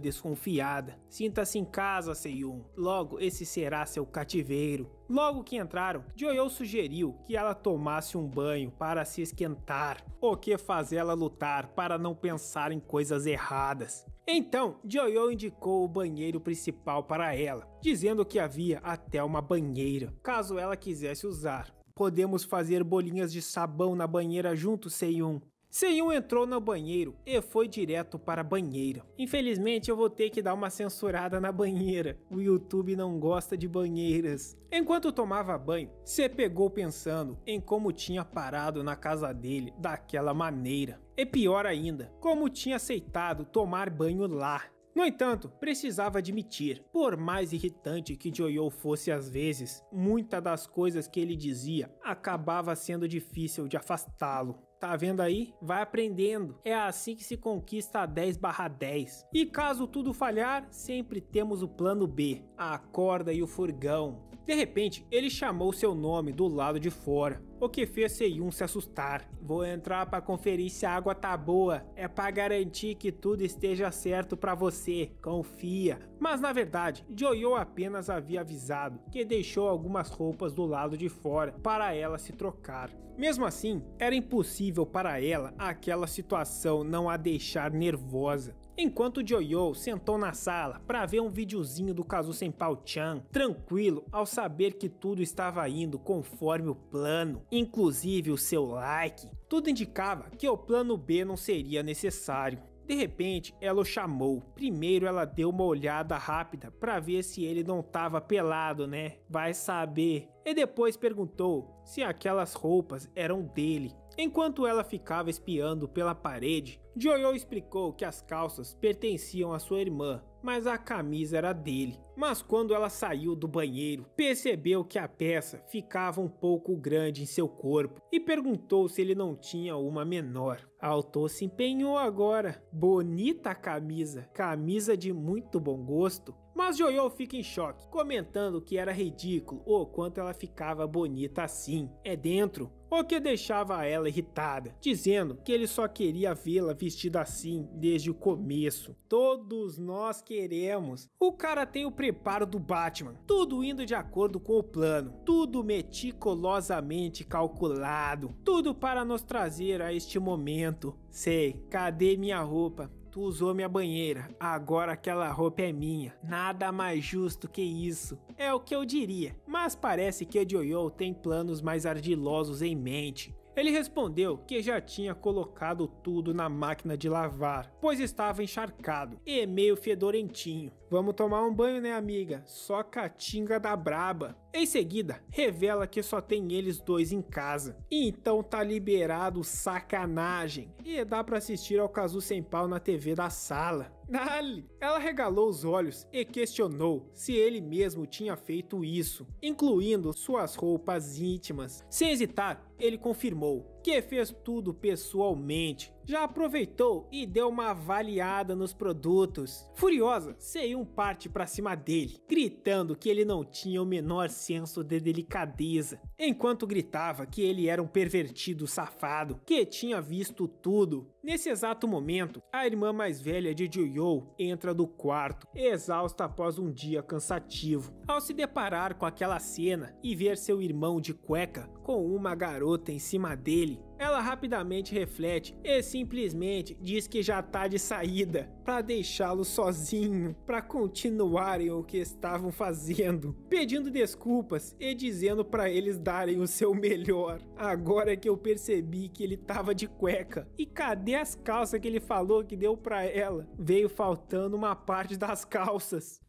desconfiada. Sinta-se em casa, Seyun. Logo, esse será seu cativeiro. Logo que entraram, Joyo sugeriu que ela tomasse um banho para se esquentar, o que faz ela lutar para não pensar em coisas erradas. Então, Joyo indicou o banheiro principal para ela, dizendo que havia até uma banheira, caso ela quisesse usar. Podemos fazer bolinhas de sabão na banheira juntos, Seyun. Seyun entrou no banheiro e foi direto para a banheira. Infelizmente eu vou ter que dar uma censurada na banheira. O YouTube não gosta de banheiras. Enquanto tomava banho, se pegou pensando em como tinha parado na casa dele daquela maneira. E pior ainda, como tinha aceitado tomar banho lá. No entanto, precisava admitir, por mais irritante que Joyo fosse às vezes, muitas das coisas que ele dizia acabava sendo difícil de afastá-lo. Tá vendo aí? Vai aprendendo. É assim que se conquista a 10/10. E caso tudo falhar, sempre temos o plano B, a corda e o furgão. De repente, ele chamou seu nome do lado de fora, o que fez Seyun se assustar. Vou entrar para conferir se a água tá boa. É para garantir que tudo esteja certo para você. Confia. Mas na verdade, Joyo apenas havia avisado que deixou algumas roupas do lado de fora para ela se trocar. Mesmo assim, era impossível para ela aquela situação não a deixar nervosa. Enquanto Joyo sentou na sala para ver um videozinho do Kazu Senpou-chan, tranquilo ao saber que tudo estava indo conforme o plano, inclusive o seu like, tudo indicava que o plano B não seria necessário. De repente, ela o chamou. Primeiro ela deu uma olhada rápida para ver se ele não estava pelado, né? Vai saber. E depois perguntou se aquelas roupas eram dele. Enquanto ela ficava espiando pela parede, Joyo explicou que as calças pertenciam à sua irmã, mas a camisa era dele. Mas quando ela saiu do banheiro, percebeu que a peça ficava um pouco grande em seu corpo e perguntou se ele não tinha uma menor. A autor se empenhou agora. Bonita a camisa, camisa de muito bom gosto. Mas Jojo fica em choque, comentando que era ridículo o quanto ela ficava bonita assim. É dentro, o que deixava ela irritada, dizendo que ele só queria vê-la vestida assim desde o começo. Todos nós queremos. O cara tem o preparo do Batman, tudo indo de acordo com o plano, tudo meticulosamente calculado, tudo para nos trazer a este momento. Sei, cadê minha roupa? Tu usou minha banheira, agora aquela roupa é minha. Nada mais justo que isso. É o que eu diria. Mas parece que o Jojo tem planos mais ardilosos em mente. Ele respondeu que já tinha colocado tudo na máquina de lavar, pois estava encharcado e meio fedorentinho. Vamos tomar um banho, né, amiga? Só catinga da braba. Em seguida, revela que só tem eles dois em casa. Então tá liberado sacanagem. E dá pra assistir ao Kazu Senpau na TV da sala. Dali! Ela regalou os olhos e questionou se ele mesmo tinha feito isso, incluindo suas roupas íntimas. Sem hesitar, ele confirmou que fez tudo pessoalmente. Já aproveitou e deu uma avaliada nos produtos. Furiosa, Seiyun parte pra cima dele, gritando que ele não tinha o menor senso de delicadeza, enquanto gritava que ele era um pervertido safado, que tinha visto tudo. Nesse exato momento, a irmã mais velha de Jojo entra do quarto, exausta após um dia cansativo. Ao se deparar com aquela cena e ver seu irmão de cueca com uma garota em cima dele, ela rapidamente reflete e simplesmente diz que já tá de saída, para deixá-lo sozinho, para continuarem o que estavam fazendo, pedindo desculpas e dizendo para eles darem o seu melhor. Agora é que eu percebi que ele tava de cueca. E cadê as calças que ele falou que deu para ela? Veio faltando uma parte das calças.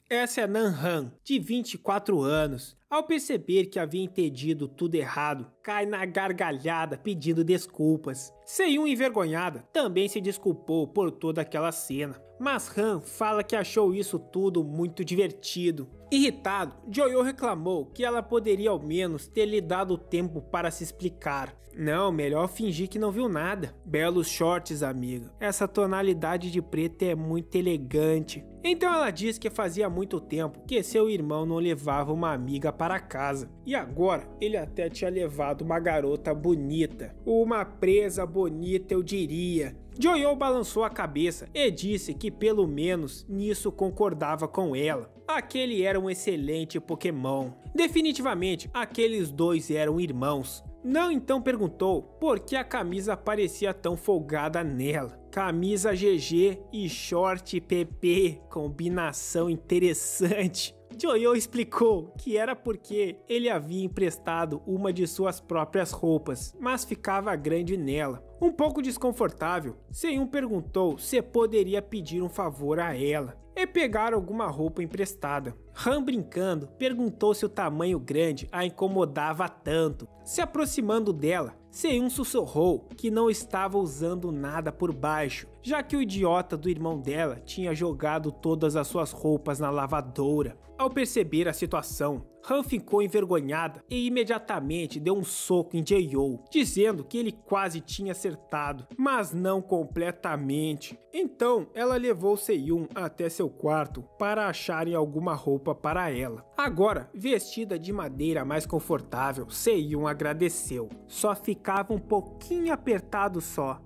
Essa é Nanhan, de 24 anos. Ao perceber que havia entendido tudo errado, cai na gargalhada pedindo desculpas. Seiyun, envergonhada, também se desculpou por toda aquela cena. Mas Han fala que achou isso tudo muito divertido. Irritado, Jojo reclamou que ela poderia ao menos ter lhe dado tempo para se explicar. Não, melhor fingir que não viu nada. Belos shorts, amiga. Essa tonalidade de preto é muito elegante. Então ela diz que fazia muito tempo que seu irmão não levava uma amiga para casa. E agora ele até tinha levado uma garota bonita. Uma presa bonita, eu diria. Jojo balançou a cabeça e disse que pelo menos nisso concordava com ela. Aquele era um excelente Pokémon. Definitivamente, aqueles dois eram irmãos. Não então perguntou por que a camisa parecia tão folgada nela. Camisa GG e short PP, combinação interessante. Jojo explicou que era porque ele havia emprestado uma de suas próprias roupas, mas ficava grande nela. Um pouco desconfortável, Seiyun perguntou se poderia pedir um favor a ela e pegar alguma roupa emprestada. Han, brincando, perguntou se o tamanho grande a incomodava tanto. Se aproximando dela, Seiyun sussurrou que não estava usando nada por baixo, já que o idiota do irmão dela tinha jogado todas as suas roupas na lavadora. Ao perceber a situação, Han ficou envergonhada e imediatamente deu um soco em Jojo, dizendo que ele quase tinha acertado, mas não completamente. Então ela levou Seiyun até seu quarto para acharem alguma roupa para ela. Agora, vestida de madeira mais confortável, Seiyun agradeceu. Só ficava um pouquinho apertado só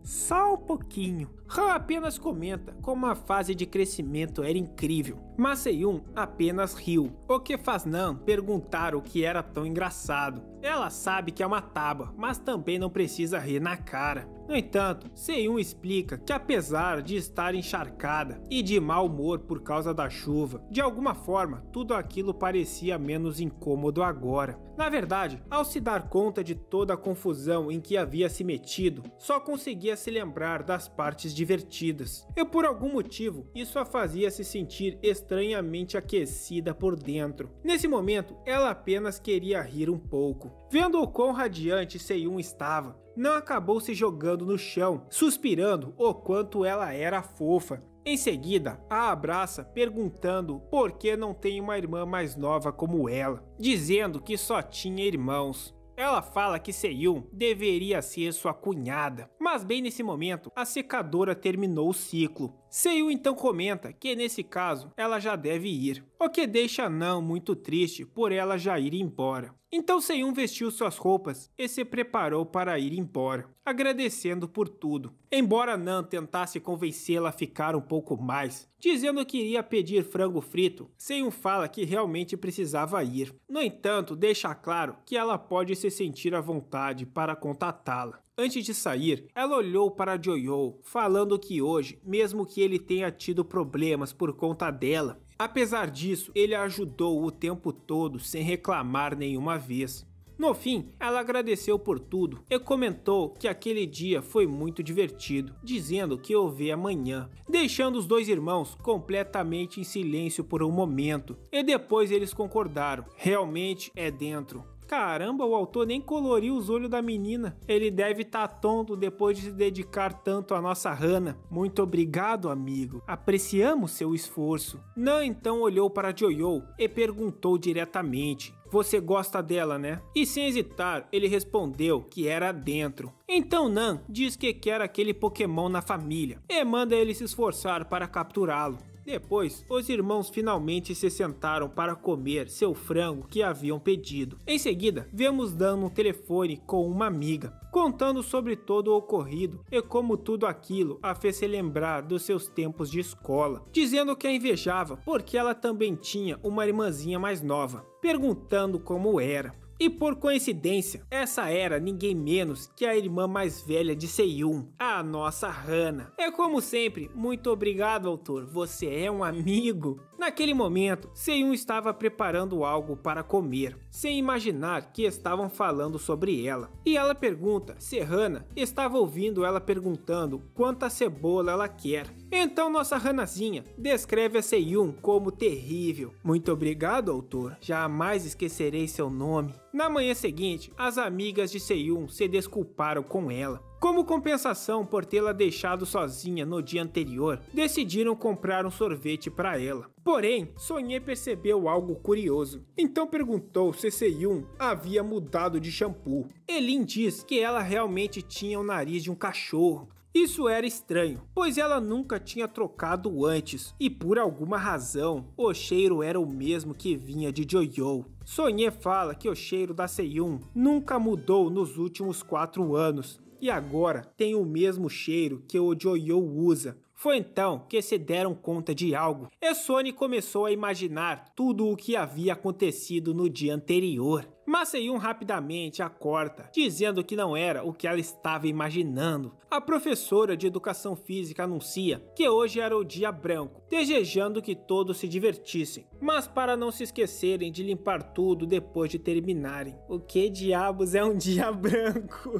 um pouquinho. Han apenas comenta como a fase de crescimento era incrível, mas Seiyun apenas riu, o que faz Nan perguntar o que era tão engraçado. Ela sabe que é uma tábua, mas também não precisa rir na cara. No entanto, Seiyun explica que apesar de estar encharcada e de mau humor por causa da chuva, de alguma forma tudo aquilo parecia menos incômodo agora. Na verdade, ao se dar conta de toda a confusão em que havia se metido, só conseguia se lembrar das partes divertidas. E por algum motivo, isso a fazia se sentir estranhamente aquecida por dentro. Nesse momento, ela apenas queria rir um pouco. Vendo o quão radiante Seiyun estava, não acabou se jogando no chão, suspirando o quanto ela era fofa. Em seguida, a abraça perguntando por que não tem uma irmã mais nova como ela, dizendo que só tinha irmãos. Ela fala que Seyun deveria ser sua cunhada, mas bem nesse momento, a secadora terminou o ciclo. Seyun então comenta que nesse caso ela já deve ir, o que deixa Nan muito triste por ela já ir embora. Então Seyun vestiu suas roupas e se preparou para ir embora, agradecendo por tudo. Embora Nan tentasse convencê-la a ficar um pouco mais, dizendo que iria pedir frango frito, Seyun fala que realmente precisava ir. No entanto, deixa claro que ela pode se sentir à vontade para contatá-la. Antes de sair, ela olhou para Joyo, falando que hoje, mesmo que ele tenha tido problemas por conta dela, apesar disso, ele a ajudou o tempo todo sem reclamar nenhuma vez. No fim, ela agradeceu por tudo e comentou que aquele dia foi muito divertido, dizendo que o vê amanhã, deixando os dois irmãos completamente em silêncio por um momento, e depois eles concordaram, realmente é dentro. Caramba, o autor nem coloriu os olhos da menina. Ele deve estar tonto depois de se dedicar tanto à nossa Hana. Muito obrigado, amigo. Apreciamos seu esforço. Nan então olhou para Joyo e perguntou diretamente: você gosta dela, né? E sem hesitar, ele respondeu que era dentro. Então Nan diz que quer aquele Pokémon na família e manda ele se esforçar para capturá-lo. Depois, os irmãos finalmente se sentaram para comer seu frango que haviam pedido. Em seguida, vemos Dan no telefone com uma amiga, contando sobre todo o ocorrido e como tudo aquilo a fez se lembrar dos seus tempos de escola, dizendo que a invejava porque ela também tinha uma irmãzinha mais nova, perguntando como era. E por coincidência, essa era ninguém menos que a irmã mais velha de Seyun, a nossa Hana. É como sempre, muito obrigado, autor, você é um amigo. Naquele momento, Seyun estava preparando algo para comer, sem imaginar que estavam falando sobre ela. E ela pergunta se Hana estava ouvindo ela perguntando quanta cebola ela quer. Então nossa Hanazinha descreve a Seyun como terrível. Muito obrigado, autor, jamais esquecerei seu nome. Na manhã seguinte, as amigas de Seyun se desculparam com ela. Como compensação por tê-la deixado sozinha no dia anterior, decidiram comprar um sorvete para ela. Porém, Sonhê percebeu algo curioso, então perguntou se Seyun havia mudado de shampoo. Elin diz que ela realmente tinha o nariz de um cachorro. Isso era estranho, pois ela nunca tinha trocado antes, e por alguma razão, o cheiro era o mesmo que vinha de Joyo. Sonhê fala que o cheiro da Seyun nunca mudou nos últimos 4 anos, e agora tem o mesmo cheiro que o Joyo usa. Foi então que se deram conta de algo, e Sony começou a imaginar tudo o que havia acontecido no dia anterior. Mas Seyun rapidamente a corta, dizendo que não era o que ela estava imaginando. A professora de educação física anuncia que hoje era o dia branco, desejando que todos se divertissem, mas para não se esquecerem de limpar tudo depois de terminarem. O que diabos é um dia branco?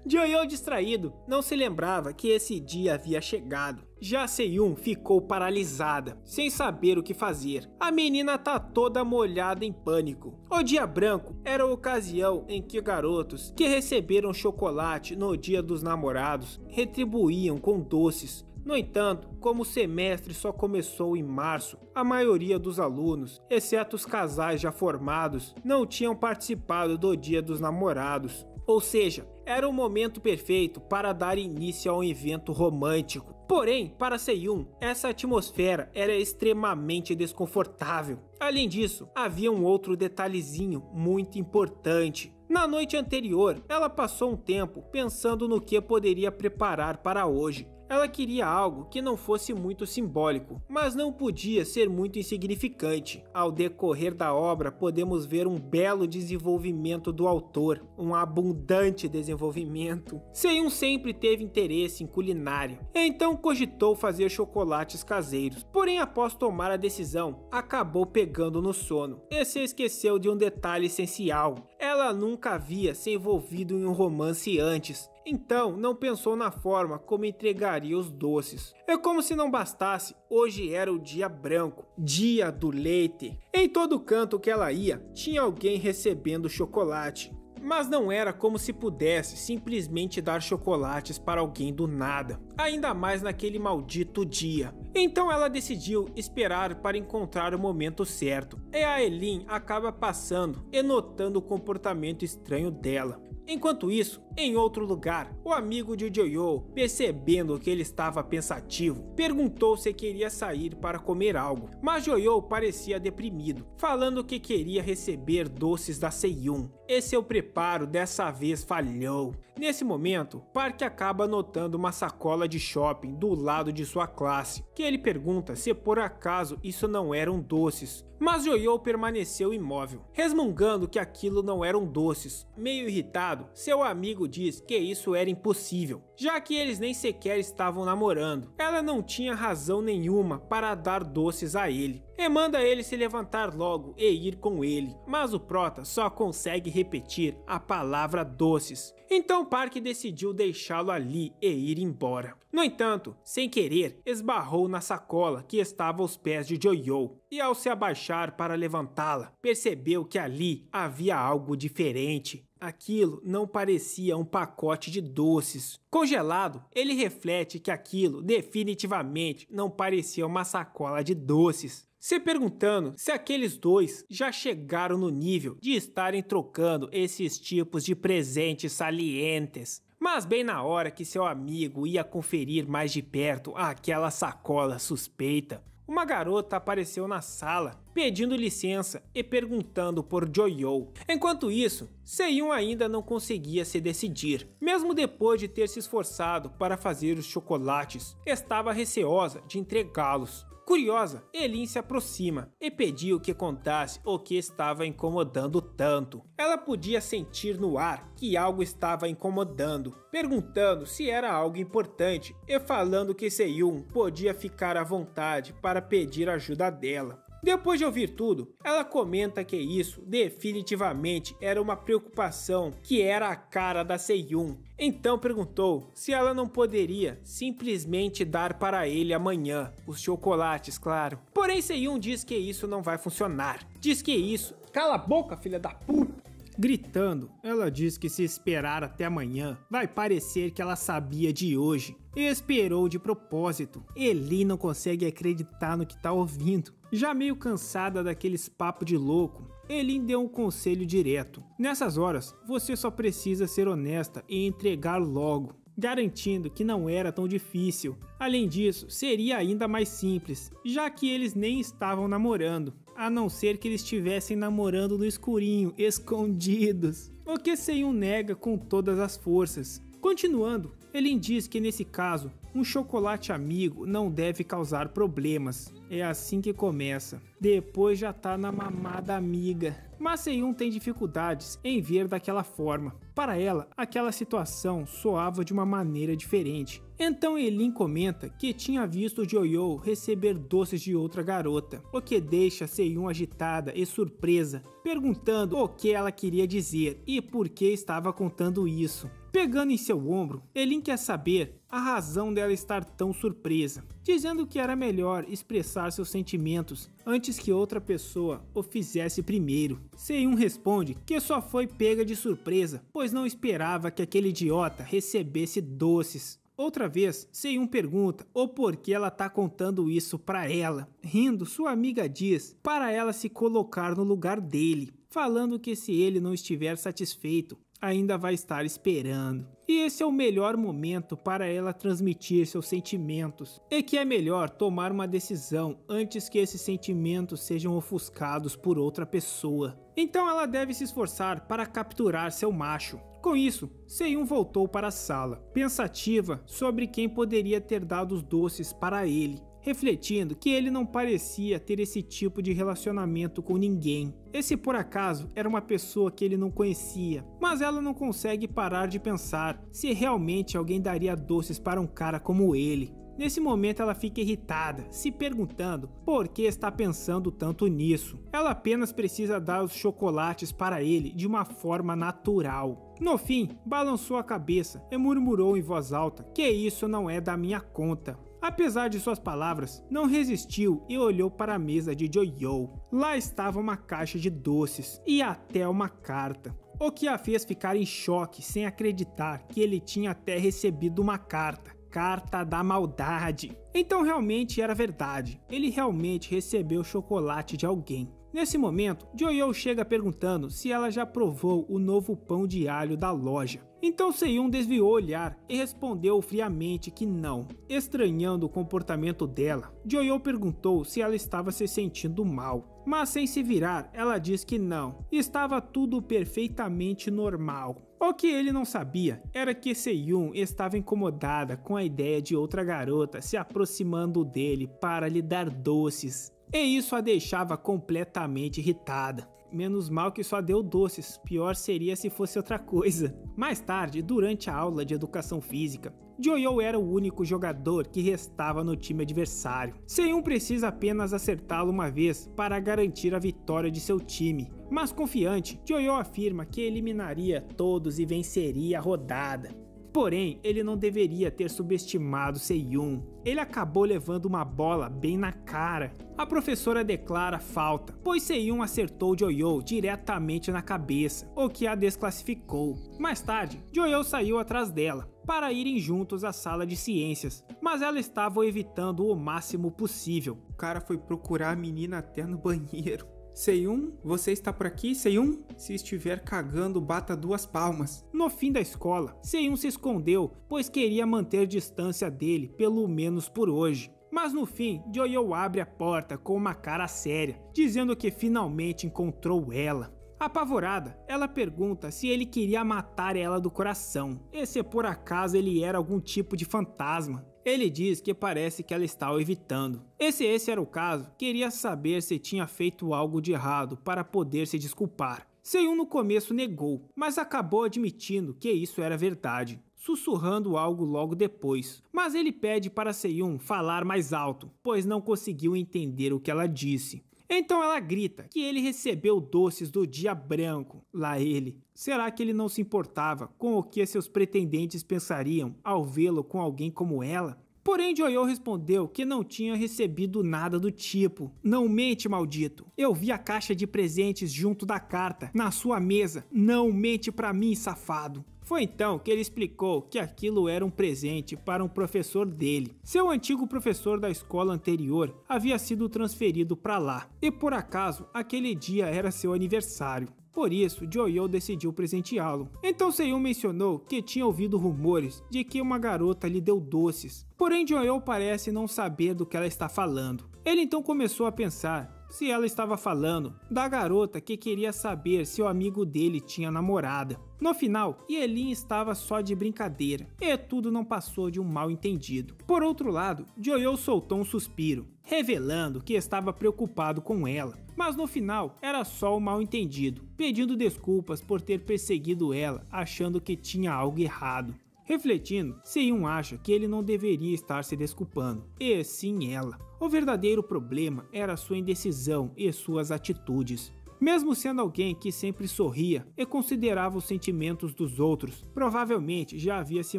Joyo, distraído, não se lembrava que esse dia havia chegado. Já Seyun ficou paralisada, sem saber o que fazer. A menina tá toda molhada em pânico. O dia branco era a ocasião em que garotos que receberam chocolate no dia dos namorados retribuíam com doces. No entanto, como o semestre só começou em março, a maioria dos alunos, exceto os casais já formados, não tinham participado do dia dos namorados. Ou seja, era o momento perfeito para dar início a um evento romântico. Porém, para Seyun, essa atmosfera era extremamente desconfortável. Além disso, havia um outro detalhezinho muito importante. Na noite anterior, ela passou um tempo pensando no que poderia preparar para hoje. Ela queria algo que não fosse muito simbólico, mas não podia ser muito insignificante. Ao decorrer da obra, podemos ver um belo desenvolvimento do autor, um abundante desenvolvimento. Seyun sempre teve interesse em culinária, então cogitou fazer chocolates caseiros. Porém, após tomar a decisão, acabou pegando no sono e se esqueceu de um detalhe essencial. Ela nunca havia se envolvido em um romance antes, então não pensou na forma como entregaria os doces. É como se não bastasse, hoje era o dia branco, dia do leite. Em todo canto que ela ia, tinha alguém recebendo chocolate. Mas não era como se pudesse simplesmente dar chocolates para alguém do nada. ainda mais naquele maldito dia. Então ela decidiu esperar para encontrar o momento certo, e a Eileen acaba passando e notando o comportamento estranho dela. Enquanto isso, em outro lugar, o amigo de Joyo, percebendo que ele estava pensativo, perguntou se queria sair para comer algo, mas Joyo parecia deprimido, falando que queria receber doces da Seiyun, e seu preparo dessa vez falhou. Nesse momento, Park acaba notando uma sacola de shopping do lado de sua classe, que ele pergunta se por acaso isso não eram doces. Mas Joyo permaneceu imóvel, resmungando que aquilo não eram doces. Meio irritado, seu amigo diz que isso era impossível, já que eles nem sequer estavam namorando. Ela não tinha razão nenhuma para dar doces a ele, e manda ele se levantar logo e ir com ele, mas o prota só consegue repetir a palavra doces. Então Park decidiu deixá-lo ali e ir embora. No entanto, sem querer, esbarrou na sacola que estava aos pés de Joyo, e ao se abaixar para levantá-la, percebeu que ali havia algo diferente. Aquilo não parecia um pacote de doces. Congelado, ele reflete que aquilo definitivamente não parecia uma sacola de doces, se perguntando se aqueles dois já chegaram no nível de estarem trocando esses tipos de presentes salientes. Mas bem na hora que seu amigo ia conferir mais de perto aquela sacola suspeita, uma garota apareceu na sala, pedindo licença e perguntando por Joyo. Enquanto isso, Seiyun ainda não conseguia se decidir. Mesmo depois de ter se esforçado para fazer os chocolates, estava receosa de entregá-los. Curiosa, Eileen se aproxima e pediu que contasse o que estava incomodando tanto. Ela podia sentir no ar que algo estava incomodando, perguntando se era algo importante e falando que Seiyun podia ficar à vontade para pedir ajuda dela. Depois de ouvir tudo, ela comenta que isso definitivamente era uma preocupação que era a cara da Seiyun. Então perguntou se ela não poderia simplesmente dar para ele amanhã, os chocolates, claro. Porém Seiyun diz que isso não vai funcionar. Diz que isso... Cala a boca, filha da puta! Gritando, ela diz que se esperar até amanhã, vai parecer que ela sabia de hoje. E esperou de propósito. Eileen não consegue acreditar no que tá ouvindo. Já meio cansada daqueles papos de louco, Eileen deu um conselho direto. Nessas horas, você só precisa ser honesta e entregar logo, garantindo que não era tão difícil. Além disso, seria ainda mais simples, já que eles nem estavam namorando, a não ser que eles estivessem namorando no escurinho, escondidos. O que Seiyun nega com todas as forças. Continuando, Eileen diz que nesse caso, um chocolate amigo não deve causar problemas. É assim que começa. Depois já tá na mamada amiga. Mas Seiyun tem dificuldades em ver daquela forma. Para ela, aquela situação soava de uma maneira diferente. Então Eileen comenta que tinha visto Joyo receber doces de outra garota, o que deixa Seiyun agitada e surpresa, perguntando o que ela queria dizer e por que estava contando isso. Pegando em seu ombro, Eileen quer saber a razão dela estar tão surpresa, dizendo que era melhor expressar seus sentimentos antes que outra pessoa o fizesse primeiro. Seiyun responde que só foi pega de surpresa, pois não esperava que aquele idiota recebesse doces. Outra vez, Seiyun pergunta o porquê ela tá contando isso pra ela. Rindo, sua amiga diz para ela se colocar no lugar dele, falando que se ele não estiver satisfeito, ainda vai estar esperando. E esse é o melhor momento para ela transmitir seus sentimentos. E que é melhor tomar uma decisão antes que esses sentimentos sejam ofuscados por outra pessoa. Então ela deve se esforçar para capturar seu macho. Com isso, Seiyun voltou para a sala, pensativa sobre quem poderia ter dado os doces para ele, refletindo que ele não parecia ter esse tipo de relacionamento com ninguém. Esse por acaso era uma pessoa que ele não conhecia, mas ela não consegue parar de pensar se realmente alguém daria doces para um cara como ele. Nesse momento ela fica irritada, se perguntando por que está pensando tanto nisso. Ela apenas precisa dar os chocolates para ele de uma forma natural. No fim, balançou a cabeça e murmurou em voz alta que isso não é da minha conta. Apesar de suas palavras, não resistiu e olhou para a mesa de Joyo. Lá estava uma caixa de doces e até uma carta, o que a fez ficar em choque sem acreditar que ele tinha até recebido uma carta. Carta da Maldade. Então realmente era verdade, ele realmente recebeu chocolate de alguém. Nesse momento, Joyo chega perguntando se ela já provou o novo pão de alho da loja. Então Seyun desviou o olhar e respondeu friamente que não. Estranhando o comportamento dela, Joyo perguntou se ela estava se sentindo mal. Mas sem se virar, ela diz que não, estava tudo perfeitamente normal. O que ele não sabia era que Seyun estava incomodada com a ideia de outra garota se aproximando dele para lhe dar doces. E isso a deixava completamente irritada. Menos mal que só deu doces, pior seria se fosse outra coisa. Mais tarde, durante a aula de educação física, Joyo era o único jogador que restava no time adversário. Seyun precisa apenas acertá-lo uma vez para garantir a vitória de seu time. Mas confiante, Joyo afirma que eliminaria todos e venceria a rodada. Porém, ele não deveria ter subestimado Seyun. Ele acabou levando uma bola bem na cara. A professora declara falta, pois Seyun acertou Joyo diretamente na cabeça, o que a desclassificou. Mais tarde, Joyo saiu atrás dela, para irem juntos à sala de ciências, mas ela estava o evitando o máximo possível. O cara foi procurar a menina até no banheiro. Seyun, você está por aqui, Seyun? Se estiver cagando, bata 2 palmas. No fim da escola, Seyun se escondeu, pois queria manter distância dele, pelo menos por hoje. Mas no fim, Joyo abre a porta com uma cara séria, dizendo que finalmente encontrou ela. Apavorada, ela pergunta se ele queria matar ela do coração, e se por acaso ele era algum tipo de fantasma. Ele diz que parece que ela está o evitando. E se esse era o caso, queria saber se tinha feito algo de errado para poder se desculpar. Seyun no começo negou, mas acabou admitindo que isso era verdade, sussurrando algo logo depois. Mas ele pede para Seyun falar mais alto, pois não conseguiu entender o que ela disse. Então ela grita que ele recebeu doces do dia branco. Lá ele. Será que ele não se importava com o que seus pretendentes pensariam ao vê-lo com alguém como ela? Porém, Joyo respondeu que não tinha recebido nada do tipo. Não mente, maldito. Eu vi a caixa de presentes junto da carta, na sua mesa. Não mente pra mim, safado. Foi então que ele explicou que aquilo era um presente para um professor dele. Seu antigo professor da escola anterior havia sido transferido para lá, e por acaso aquele dia era seu aniversário. Por isso, Joyo decidiu presenteá-lo. Então Seyun mencionou que tinha ouvido rumores de que uma garota lhe deu doces. Porém, Joyo parece não saber do que ela está falando. Ele então começou a pensar se ela estava falando da garota que queria saber se o amigo dele tinha namorada. No final, Yelin estava só de brincadeira, e tudo não passou de um mal entendido. Por outro lado, Joyo soltou um suspiro, revelando que estava preocupado com ela. Mas no final, era só um mal entendido, pedindo desculpas por ter perseguido ela, achando que tinha algo errado. Refletindo, Seyun acha que ele não deveria estar se desculpando, e sim ela. O verdadeiro problema era sua indecisão e suas atitudes. Mesmo sendo alguém que sempre sorria e considerava os sentimentos dos outros, provavelmente já havia se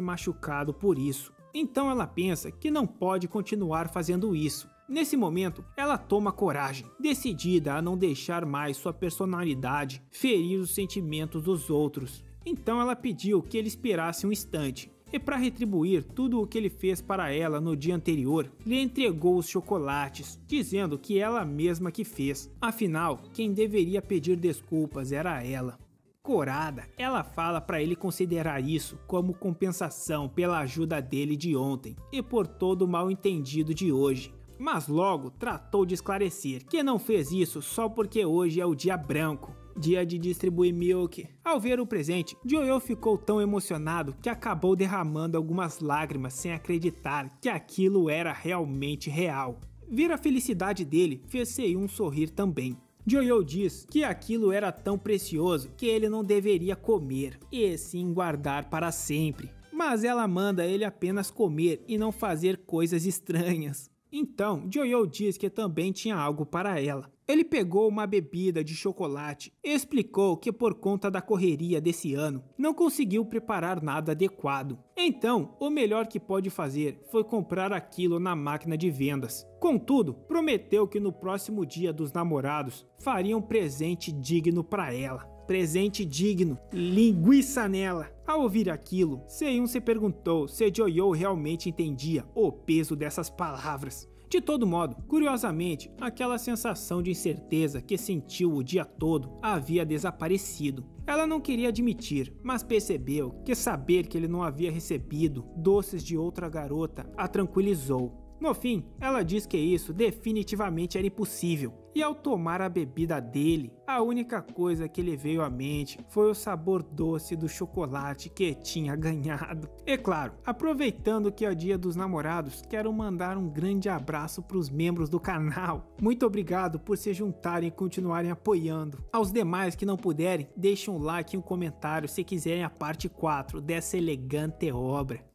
machucado por isso. Então ela pensa que não pode continuar fazendo isso. Nesse momento, ela toma coragem, decidida a não deixar mais sua personalidade ferir os sentimentos dos outros. Então ela pediu que ele esperasse um instante, e para retribuir tudo o que ele fez para ela no dia anterior, lhe entregou os chocolates, dizendo que ela mesma que fez. Afinal, quem deveria pedir desculpas era ela. Corada, ela fala para ele considerar isso como compensação pela ajuda dele de ontem e por todo o mal entendido de hoje. Mas logo tratou de esclarecer que não fez isso só porque hoje é o dia branco, dia de distribuir milk. Ao ver o presente, Joyo ficou tão emocionado que acabou derramando algumas lágrimas sem acreditar que aquilo era realmente real. Ver a felicidade dele fez Seyun sorrir também. Joyo diz que aquilo era tão precioso que ele não deveria comer, e sim guardar para sempre. Mas ela manda ele apenas comer e não fazer coisas estranhas. Então, Joyo diz que também tinha algo para ela. Ele pegou uma bebida de chocolate e explicou que por conta da correria desse ano, não conseguiu preparar nada adequado. Então, o melhor que pode fazer foi comprar aquilo na máquina de vendas. Contudo, prometeu que no próximo dia dos namorados, faria um presente digno para ela. presente digno, linguiça nela. Ao ouvir aquilo, Seyun se perguntou se Joyo realmente entendia o peso dessas palavras. De todo modo, curiosamente, aquela sensação de incerteza que sentiu o dia todo havia desaparecido. Ela não queria admitir, mas percebeu que saber que ele não havia recebido doces de outra garota a tranquilizou. No fim, ela diz que isso definitivamente era impossível, e ao tomar a bebida dele, a única coisa que lhe veio à mente foi o sabor doce do chocolate que tinha ganhado. E claro, aproveitando que é o dia dos namorados, quero mandar um grande abraço para os membros do canal. Muito obrigado por se juntarem e continuarem apoiando. Aos demais que não puderem, deixem um like e um comentário se quiserem a parte 4 dessa elegante obra.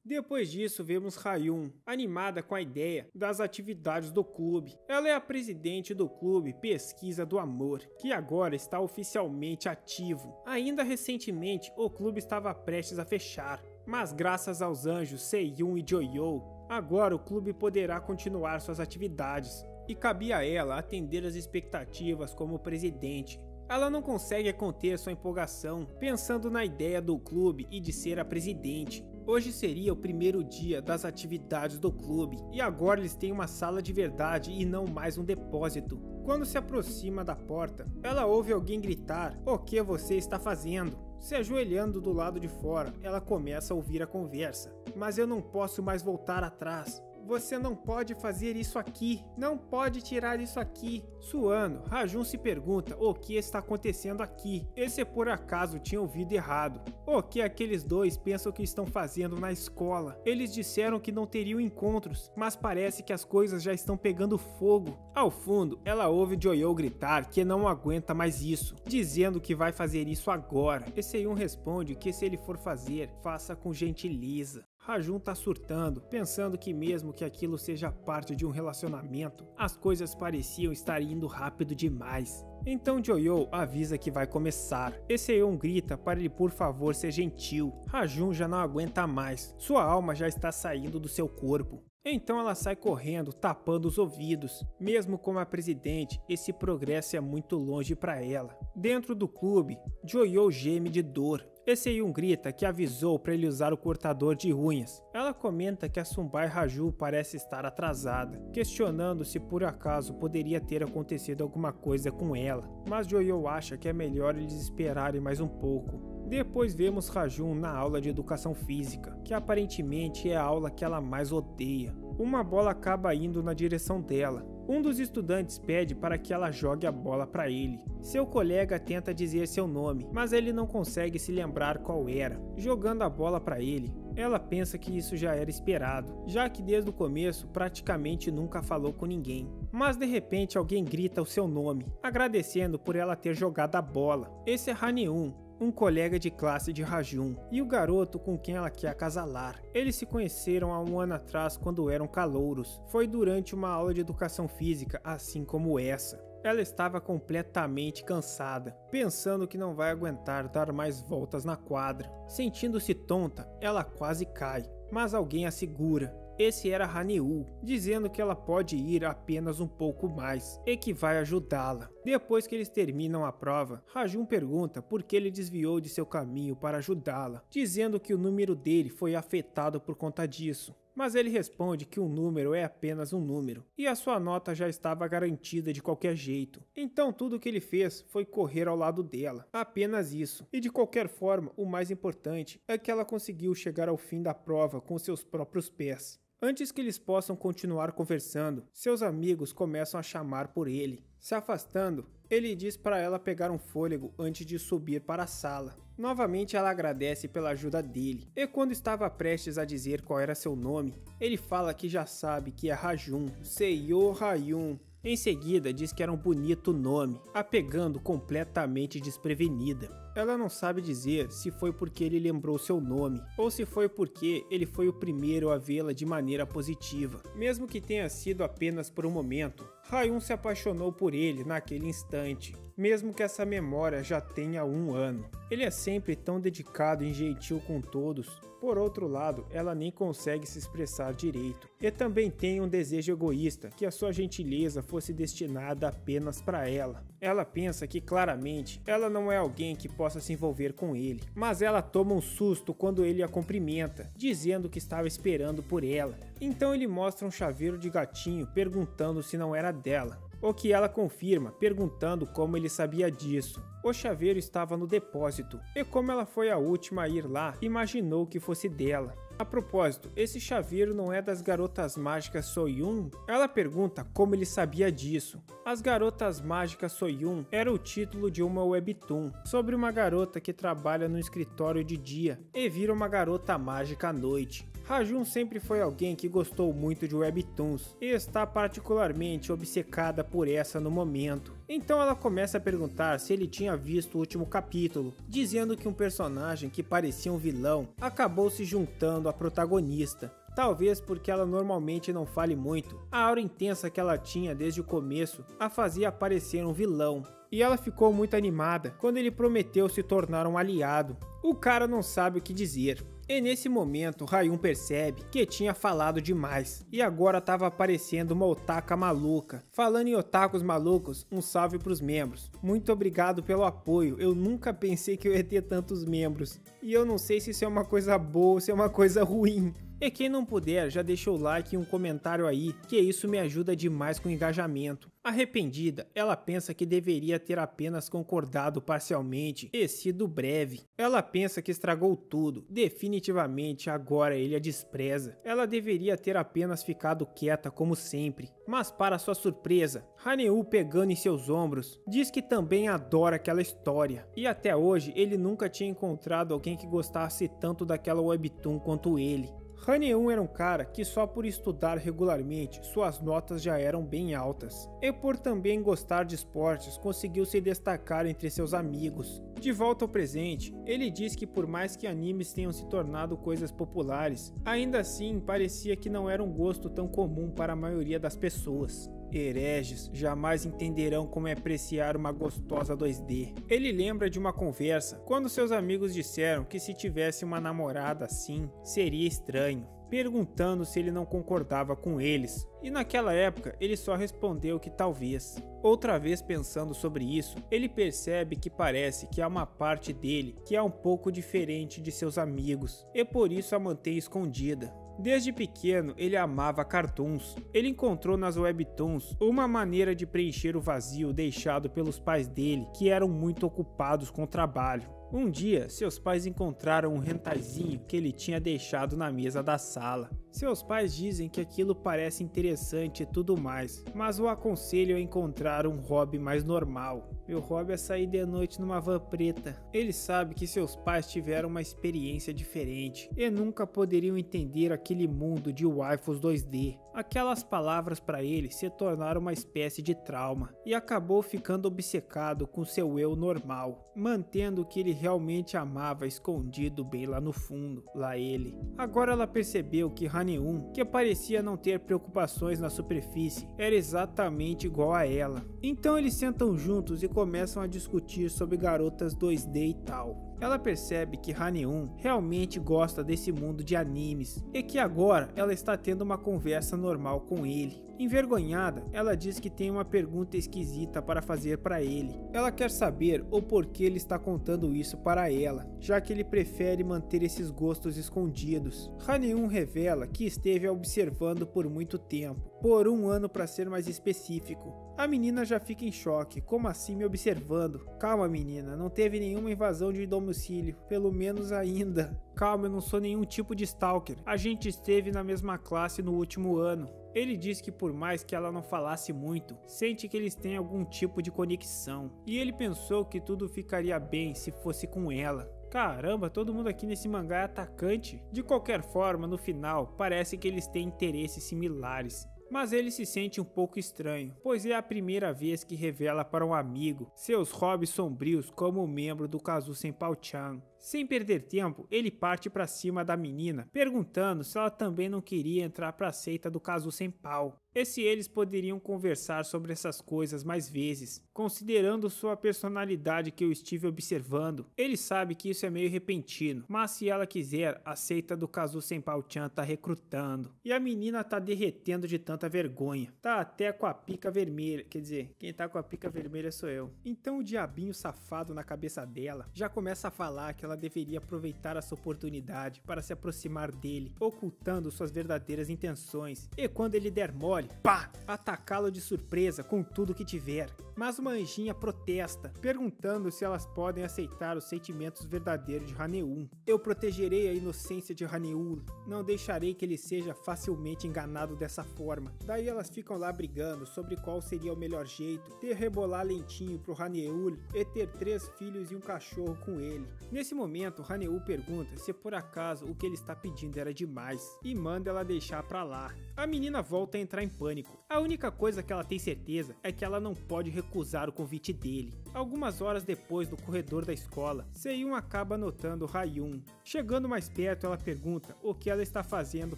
Depois disso, vemos Hayun, animada com a ideia das atividades do clube. Ela é a presidente do clube Pesquisa do Amor, que agora está oficialmente ativo. Ainda recentemente, o clube estava prestes a fechar, mas graças aos anjos Seyun e Joyo, agora o clube poderá continuar suas atividades. E cabia a ela atender as expectativas como presidente. Ela não consegue conter sua empolgação, pensando na ideia do clube e de ser a presidente. Hoje seria o primeiro dia das atividades do clube, e agora eles têm uma sala de verdade e não mais um depósito. Quando se aproxima da porta, ela ouve alguém gritar: "O que você está fazendo?" Se ajoelhando do lado de fora, ela começa a ouvir a conversa. "Mas eu não posso mais voltar atrás. Você não pode fazer isso aqui, não pode tirar isso aqui." Suando, Rajun se pergunta o que está acontecendo aqui, e se por acaso tinha ouvido errado. O que aqueles dois pensam que estão fazendo na escola? Eles disseram que não teriam encontros, mas parece que as coisas já estão pegando fogo. Ao fundo, ela ouve Joyo gritar que não aguenta mais isso, dizendo que vai fazer isso agora. E Seyun responde que se ele for fazer, faça com gentileza. Rajun tá surtando, pensando que mesmo que aquilo seja parte de um relacionamento, as coisas pareciam estar indo rápido demais. Então Joyo avisa que vai começar. E Seyun grita para ele por favor ser gentil. Rajun já não aguenta mais, sua alma já está saindo do seu corpo. Então ela sai correndo, tapando os ouvidos. Mesmo como a presidente, esse progresso é muito longe para ela. Dentro do clube, Joyo geme de dor. E Seyun grita que avisou para ele usar o cortador de unhas. Ela comenta que a Sunbai Raju parece estar atrasada, questionando se por acaso poderia ter acontecido alguma coisa com ela. Mas Joyo acha que é melhor eles esperarem mais um pouco. Depois vemos Rajun na aula de educação física, que aparentemente é a aula que ela mais odeia. Uma bola acaba indo na direção dela. Um dos estudantes pede para que ela jogue a bola para ele. Seu colega tenta dizer seu nome, mas ele não consegue se lembrar qual era. Jogando a bola para ele, ela pensa que isso já era esperado, já que desde o começo praticamente nunca falou com ninguém. Mas de repente alguém grita o seu nome, agradecendo por ela ter jogado a bola. Esse é Haneun, um colega de classe de Rajun, e o garoto com quem ela quer acasalar. Eles se conheceram há um ano atrás quando eram calouros. Foi durante uma aula de educação física, assim como essa. Ela estava completamente cansada, pensando que não vai aguentar dar mais voltas na quadra. Sentindo-se tonta, ela quase cai, mas alguém a segura. Esse era Haneu, dizendo que ela pode ir apenas um pouco mais e que vai ajudá-la. Depois que eles terminam a prova, Rajun pergunta por que ele desviou de seu caminho para ajudá-la, dizendo que o número dele foi afetado por conta disso. Mas ele responde que um número é apenas um número, e a sua nota já estava garantida de qualquer jeito. Então tudo o que ele fez foi correr ao lado dela, apenas isso. E de qualquer forma, o mais importante é que ela conseguiu chegar ao fim da prova com seus próprios pés. Antes que eles possam continuar conversando, seus amigos começam a chamar por ele. Se afastando, ele diz para ela pegar um fôlego antes de subir para a sala. Novamente ela agradece pela ajuda dele, e quando estava prestes a dizer qual era seu nome, ele fala que já sabe que é Rajun, Seiyo Hayun. Em seguida diz que era um bonito nome, a pegando completamente desprevenida. Ela não sabe dizer se foi porque ele lembrou seu nome, ou se foi porque ele foi o primeiro a vê-la de maneira positiva. Mesmo que tenha sido apenas por um momento, Rayun se apaixonou por ele naquele instante, mesmo que essa memória já tenha 1 ano. Ele é sempre tão dedicado e gentil com todos. Por outro lado, ela nem consegue se expressar direito. E também tem um desejo egoísta, que a sua gentileza fosse destinada apenas para ela. Ela pensa que claramente ela não é alguém que possa se envolver com ele, mas ela toma um susto quando ele a cumprimenta, dizendo que estava esperando por ela. Então ele mostra um chaveiro de gatinho perguntando se não era dela, o que ela confirma, perguntando como ele sabia disso. O chaveiro estava no depósito, e como ela foi a última a ir lá, imaginou que fosse dela. A propósito, esse chaveiro não é das garotas mágicas Soyun? Ela pergunta como ele sabia disso. As garotas mágicas Soyun era o título de uma webtoon, sobre uma garota que trabalha no escritório de dia e vira uma garota mágica à noite. Rayun sempre foi alguém que gostou muito de webtoons e está particularmente obcecada por essa no momento. Então ela começa a perguntar se ele tinha visto o último capítulo, dizendo que um personagem que parecia um vilão acabou se juntando à protagonista. Talvez porque ela normalmente não fale muito, a aura intensa que ela tinha desde o começo a fazia parecer um vilão. E ela ficou muito animada quando ele prometeu se tornar um aliado. O cara não sabe o que dizer. E nesse momento, Rayun percebe que tinha falado demais e agora estava aparecendo uma otaka maluca. Falando em otakus malucos, um salve pros membros. Muito obrigado pelo apoio, eu nunca pensei que eu ia ter tantos membros. E eu não sei se isso é uma coisa boa ou se é uma coisa ruim. E quem não puder, já deixa o like e um comentário aí, que isso me ajuda demais com o engajamento. Arrependida, ela pensa que deveria ter apenas concordado parcialmente e sido breve. Ela pensa que estragou tudo, definitivamente agora ele a despreza. Ela deveria ter apenas ficado quieta como sempre. Mas para sua surpresa, Haneu, pegando em seus ombros, diz que também adora aquela história. E até hoje ele nunca tinha encontrado alguém que gostasse tanto daquela webtoon quanto ele. Haneu era um cara que só por estudar regularmente suas notas já eram bem altas, e por também gostar de esportes conseguiu se destacar entre seus amigos. De volta ao presente, ele diz que por mais que animes tenham se tornado coisas populares, ainda assim parecia que não era um gosto tão comum para a maioria das pessoas. Hereges jamais entenderão como é apreciar uma gostosa 2D. Ele lembra de uma conversa quando seus amigos disseram que se tivesse uma namorada assim, seria estranho, perguntando se ele não concordava com eles. E naquela época ele só respondeu que talvez. Outra vez pensando sobre isso, ele percebe que parece que há uma parte dele que é um pouco diferente de seus amigos, e por isso a mantém escondida. Desde pequeno, ele amava cartoons. Ele encontrou nas webtoons uma maneira de preencher o vazio deixado pelos pais dele, que eram muito ocupados com o trabalho. Um dia, seus pais encontraram um hentaizinho que ele tinha deixado na mesa da sala. Seus pais dizem que aquilo parece interessante e tudo mais, mas o aconselham a encontrar um hobby mais normal. Meu hobby é sair de noite numa van preta. Ele sabe que seus pais tiveram uma experiência diferente e nunca poderiam entender aquele mundo de waifus 2D. Aquelas palavras para ele se tornaram uma espécie de trauma e acabou ficando obcecado com seu eu normal, mantendo o que ele realmente amava escondido bem lá no fundo, lá ele. Agora ela percebeu que Haneu, que parecia não ter preocupações na superfície, era exatamente igual a ela. Então eles sentam juntos e começam a discutir sobre garotas 2D e tal. Ela percebe que Haneu realmente gosta desse mundo de animes e que agora ela está tendo uma conversa normal com ele. Envergonhada, ela diz que tem uma pergunta esquisita para fazer para ele. Ela quer saber o porquê ele está contando isso para ela, já que ele prefere manter esses gostos escondidos. Haneu revela que esteve a observando por muito tempo, por 1 ano para ser mais específico. A menina já fica em choque, como assim me observando? Calma menina, não teve nenhuma invasão de domicílio, pelo menos ainda. Calma, eu não sou nenhum tipo de stalker, a gente esteve na mesma classe no último ano. Ele diz que por mais que ela não falasse muito, sente que eles têm algum tipo de conexão. E ele pensou que tudo ficaria bem se fosse com ela. Caramba, todo mundo aqui nesse mangá é atacante. De qualquer forma, no final, parece que eles têm interesses similares. Mas ele se sente um pouco estranho, pois é a primeira vez que revela para um amigo seus hobbies sombrios como membro do Kazu Senpou-chan. Sem perder tempo, ele parte pra cima da menina, perguntando se ela também não queria entrar pra seita do Kazu Senpou. E se eles poderiam conversar sobre essas coisas mais vezes, considerando sua personalidade que eu estive observando. Ele sabe que isso é meio repentino, mas se ela quiser, a seita do Kazu Senpou-chan tá recrutando. E a menina tá derretendo de tanta vergonha. Tá até com a pica vermelha, quer dizer, quem tá com a pica vermelha sou eu. Então o diabinho safado na cabeça dela já começa a falar que ela deveria aproveitar essa oportunidade para se aproximar dele, ocultando suas verdadeiras intenções. E quando ele der mole, pá! Atacá-lo de surpresa com tudo que tiver. Mas uma anjinha protesta, perguntando se elas podem aceitar os sentimentos verdadeiros de Haneul. Eu protegerei a inocência de Haneul, não deixarei que ele seja facilmente enganado dessa forma. Daí elas ficam lá brigando sobre qual seria o melhor jeito de rebolar lentinho pro Haneul e ter 3 filhos e um cachorro com ele. Nesse momento, Haneul pergunta se por acaso o que ele está pedindo era demais e manda ela deixar pra lá. A menina volta a entrar em pânico. A única coisa que ela tem certeza é que ela não pode recusar o convite dele. Algumas horas depois, no corredor da escola, Seyun acaba notando Hayun. Chegando mais perto, ela pergunta o que ela está fazendo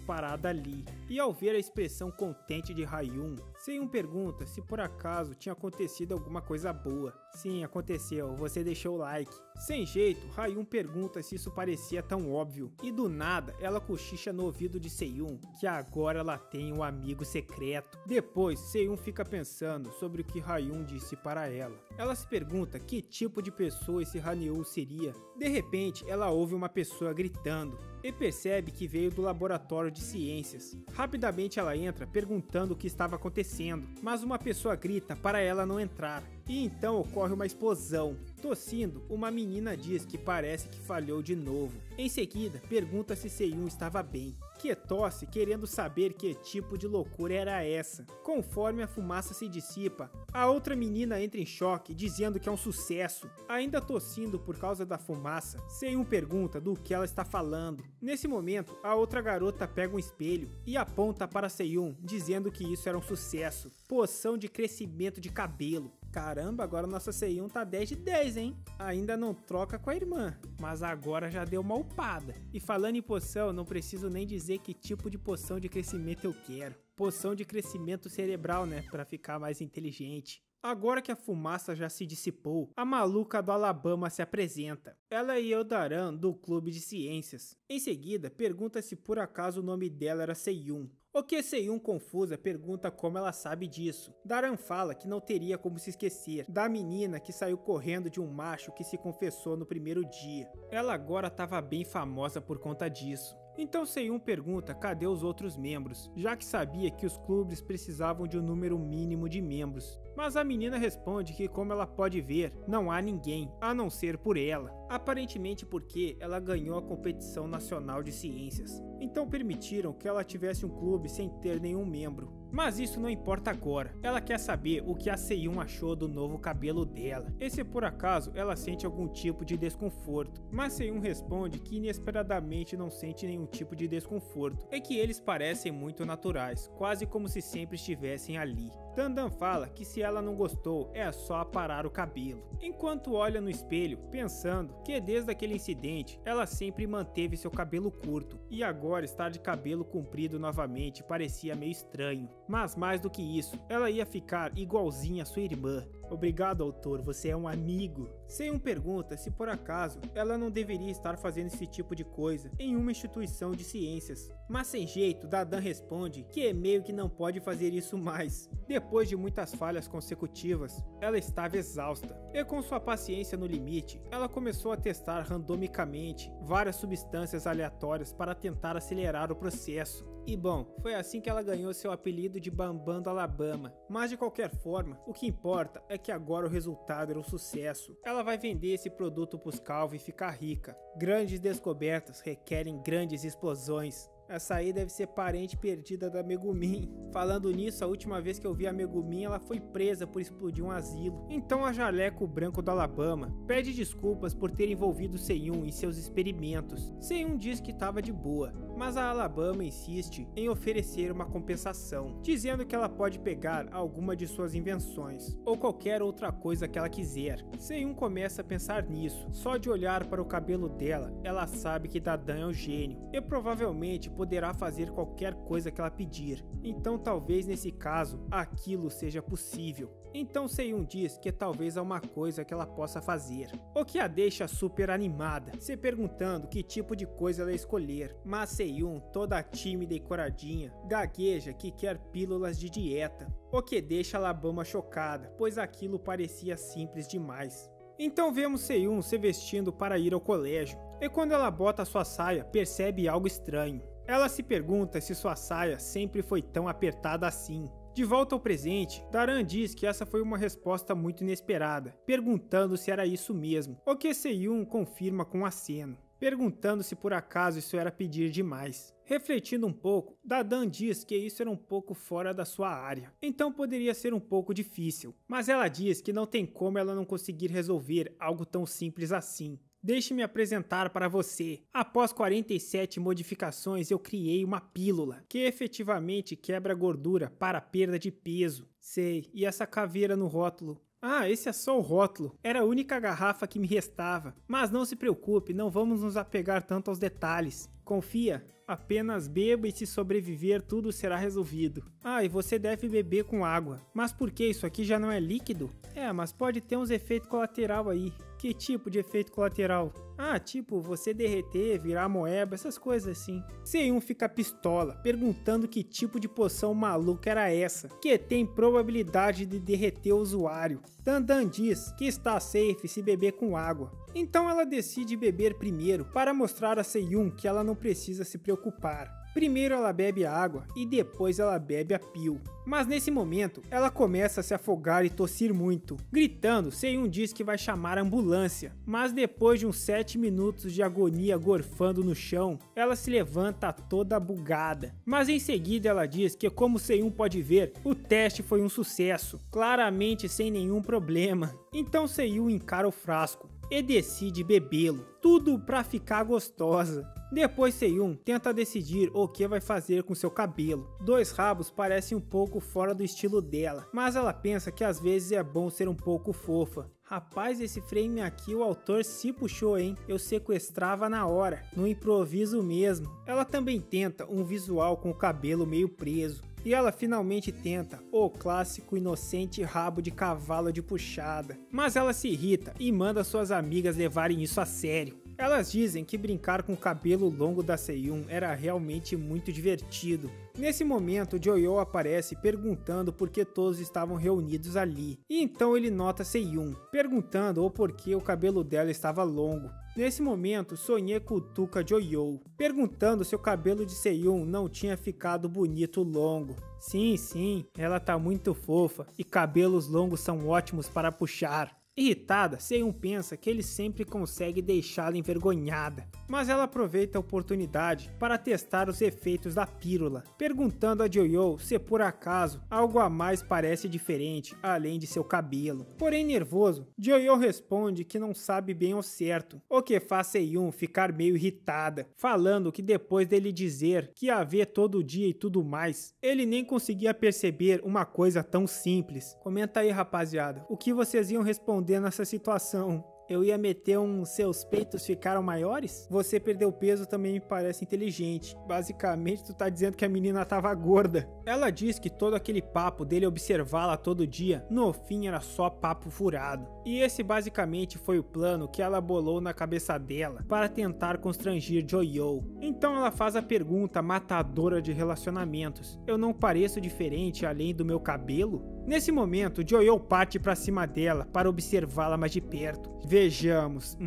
parada ali. E ao ver a expressão contente de Hayun, Seyun pergunta se por acaso tinha acontecido alguma coisa boa. Sim, aconteceu, você deixou o like. Sem jeito, Hayun pergunta se isso parecia tão óbvio. E do nada, ela cochicha no ouvido de Seyun que agora ela tem um amigo secreto. Depois, Seyun fica pensando sobre o que Hayun disse para ela. Ela se pergunta que tipo de pessoa esse Haneul seria. De repente, ela ouve uma pessoa gritando e percebe que veio do laboratório de ciências. Rapidamente ela entra perguntando o que estava acontecendo, mas uma pessoa grita para ela não entrar. E então ocorre uma explosão. Tossindo, uma menina diz que parece que falhou de novo. Em seguida, pergunta se Seyun estava bem, que tosse querendo saber que tipo de loucura era essa. Conforme a fumaça se dissipa, a outra menina entra em choque, dizendo que é um sucesso. Ainda tossindo por causa da fumaça, Seyun pergunta do que ela está falando. Nesse momento, a outra garota pega um espelho e aponta para Seyun, dizendo que isso era um sucesso. Poção de crescimento de cabelo. Caramba, agora nossa Seyun tá 10 de 10, hein? Ainda não troca com a irmã, mas agora já deu uma upada. E falando em poção, não preciso nem dizer que tipo de poção de crescimento eu quero. Poção de crescimento cerebral, né? Pra ficar mais inteligente. Agora que a fumaça já se dissipou, a maluca do Alabama se apresenta. Ela é Yodaran do Clube de Ciências. Em seguida, pergunta se por acaso o nome dela era Seyun. O que Seyun, confusa, pergunta como ela sabe disso. Daran fala que não teria como se esquecer da menina que saiu correndo de um macho que se confessou no primeiro dia. Ela agora estava bem famosa por conta disso. Então Seyun pergunta cadê os outros membros, já que sabia que os clubes precisavam de um número mínimo de membros. Mas a menina responde que, como ela pode ver, não há ninguém, a não ser por ela. Aparentemente porque ela ganhou a competição nacional de ciências. Então permitiram que ela tivesse um clube sem ter nenhum membro. Mas isso não importa agora. Ela quer saber o que a Seyun achou do novo cabelo dela. E se por acaso ela sente algum tipo de desconforto. Mas Seyun responde que inesperadamente não sente nenhum tipo de desconforto. E que eles parecem muito naturais, quase como se sempre estivessem ali. Dandan fala que se ela não gostou, é só aparar o cabelo. Enquanto olha no espelho, pensando que desde aquele incidente, ela sempre manteve seu cabelo curto. E agora estar de cabelo comprido novamente parecia meio estranho. Mas mais do que isso, ela ia ficar igualzinha a sua irmã. Obrigado, autor, você é um amigo. Seyun pergunta se por acaso ela não deveria estar fazendo esse tipo de coisa em uma instituição de ciências. Mas sem jeito, Dadan responde que meio que não pode fazer isso mais. Depois de muitas falhas consecutivas, ela estava exausta. E com sua paciência no limite, ela começou a testar randomicamente várias substâncias aleatórias para tentar acelerar o processo. E bom, foi assim que ela ganhou seu apelido de Bambam do Alabama. Mas de qualquer forma, o que importa é que agora o resultado era um sucesso. Ela vai vender esse produto pros calvos e ficar rica. Grandes descobertas requerem grandes explosões. Essa aí deve ser parente perdida da Megumin. Falando nisso, a última vez que eu vi a Megumin, ela foi presa por explodir um asilo. Então a Jaleco Branco do Alabama pede desculpas por ter envolvido Seyun em seus experimentos. Seyun diz que estava de boa, mas a Alabama insiste em oferecer uma compensação, dizendo que ela pode pegar alguma de suas invenções, ou qualquer outra coisa que ela quiser. Se-Yoon começa a pensar nisso, só de olhar para o cabelo dela, ela sabe que Da-Dan é um gênio, e provavelmente poderá fazer qualquer coisa que ela pedir, então talvez nesse caso, aquilo seja possível. Então Se-Yoon diz que talvez há uma coisa que ela possa fazer, o que a deixa super animada, se perguntando que tipo de coisa ela escolher, mas Se-Yoon, toda tímida e coradinha, gagueja que quer pílulas de dieta, o que deixa Alabama chocada, pois aquilo parecia simples demais. Então vemos Se-Yoon se vestindo para ir ao colégio, e quando ela bota sua saia, percebe algo estranho. Ela se pergunta se sua saia sempre foi tão apertada assim. De volta ao presente, Da-Dan diz que essa foi uma resposta muito inesperada, perguntando se era isso mesmo, o que Se-Yoon confirma com um aceno, perguntando se por acaso isso era pedir demais. Refletindo um pouco, Da-Dan diz que isso era um pouco fora da sua área, então poderia ser um pouco difícil, mas ela diz que não tem como ela não conseguir resolver algo tão simples assim. Deixe-me apresentar para você. Após 47 modificações, eu criei uma pílula que efetivamente quebra gordura para perda de peso. Sei, e essa caveira no rótulo? Ah, esse é só o rótulo. Era a única garrafa que me restava. Mas não se preocupe, não vamos nos apegar tanto aos detalhes. Confia, apenas beba e se sobreviver tudo será resolvido. Ah, e você deve beber com água. Mas por que isso aqui já não é líquido? É, mas pode ter uns efeitos colaterais aí. Que tipo de efeito colateral? Ah, tipo, você derreter, virar moeba, essas coisas assim. Se-Yoon fica pistola, perguntando que tipo de poção maluca era essa, que tem probabilidade de derreter o usuário. Dan-Dan diz que está safe se beber com água. Então ela decide beber primeiro, para mostrar a Se-Yoon que ela não precisa se preocupar. Primeiro ela bebe a água e depois ela bebe a pílula. Mas nesse momento, ela começa a se afogar e tossir muito. Gritando, Se-Yoon diz que vai chamar a ambulância. Mas depois de uns 7 minutos de agonia gorfando no chão, ela se levanta toda bugada. Mas em seguida ela diz que, como Se-Yoon pode ver, o teste foi um sucesso, claramente sem nenhum problema. Então Se-Yoon encara o frasco e decide bebê-lo, tudo pra ficar gostosa. Depois Se-Yoon tenta decidir o que vai fazer com seu cabelo. 2 rabos parecem um pouco fora do estilo dela, mas ela pensa que às vezes é bom ser um pouco fofa. Rapaz, esse frame aqui o autor se puxou, hein? Eu sequestrava na hora, no improviso mesmo. Ela também tenta um visual com o cabelo meio preso. E ela finalmente tenta o clássico inocente rabo de cavalo de puxada. Mas ela se irrita e manda suas amigas levarem isso a sério. Elas dizem que brincar com o cabelo longo da Se-Yoon era realmente muito divertido. Nesse momento, Jo-Yo aparece perguntando por que todos estavam reunidos ali. E então ele nota Se-Yoon, perguntando o porquê o cabelo dela estava longo. Nesse momento, Sonye cutuca Jo-Yo, perguntando se o cabelo de Se-Yoon não tinha ficado bonito longo. Sim, ela tá muito fofa e cabelos longos são ótimos para puxar. Irritada, Se-Yoon pensa que ele sempre consegue deixá-la envergonhada, mas ela aproveita a oportunidade para testar os efeitos da pílula, perguntando a Jo-Yo se por acaso algo a mais parece diferente além de seu cabelo. Porém nervoso, Jo-Yo responde que não sabe bem ao certo, o que faz Se-Yoon ficar meio irritada, falando que depois dele dizer que a vê todo dia e tudo mais, ele nem conseguia perceber uma coisa tão simples. Comenta aí, rapaziada, o que vocês iam responder nessa situação? Eu ia meter seus peitos ficaram maiores? Você perdeu peso também me parece inteligente. Basicamente, tu tá dizendo que a menina tava gorda. Ela diz que todo aquele papo dele observá-la todo dia, no fim era só papo furado. E esse basicamente foi o plano que ela bolou na cabeça dela para tentar constranger Jo-Yo. Então ela faz a pergunta matadora de relacionamentos: eu não pareço diferente além do meu cabelo? Nesse momento, Jo-Yo parte pra cima dela para observá-la mais de perto. Vejamos,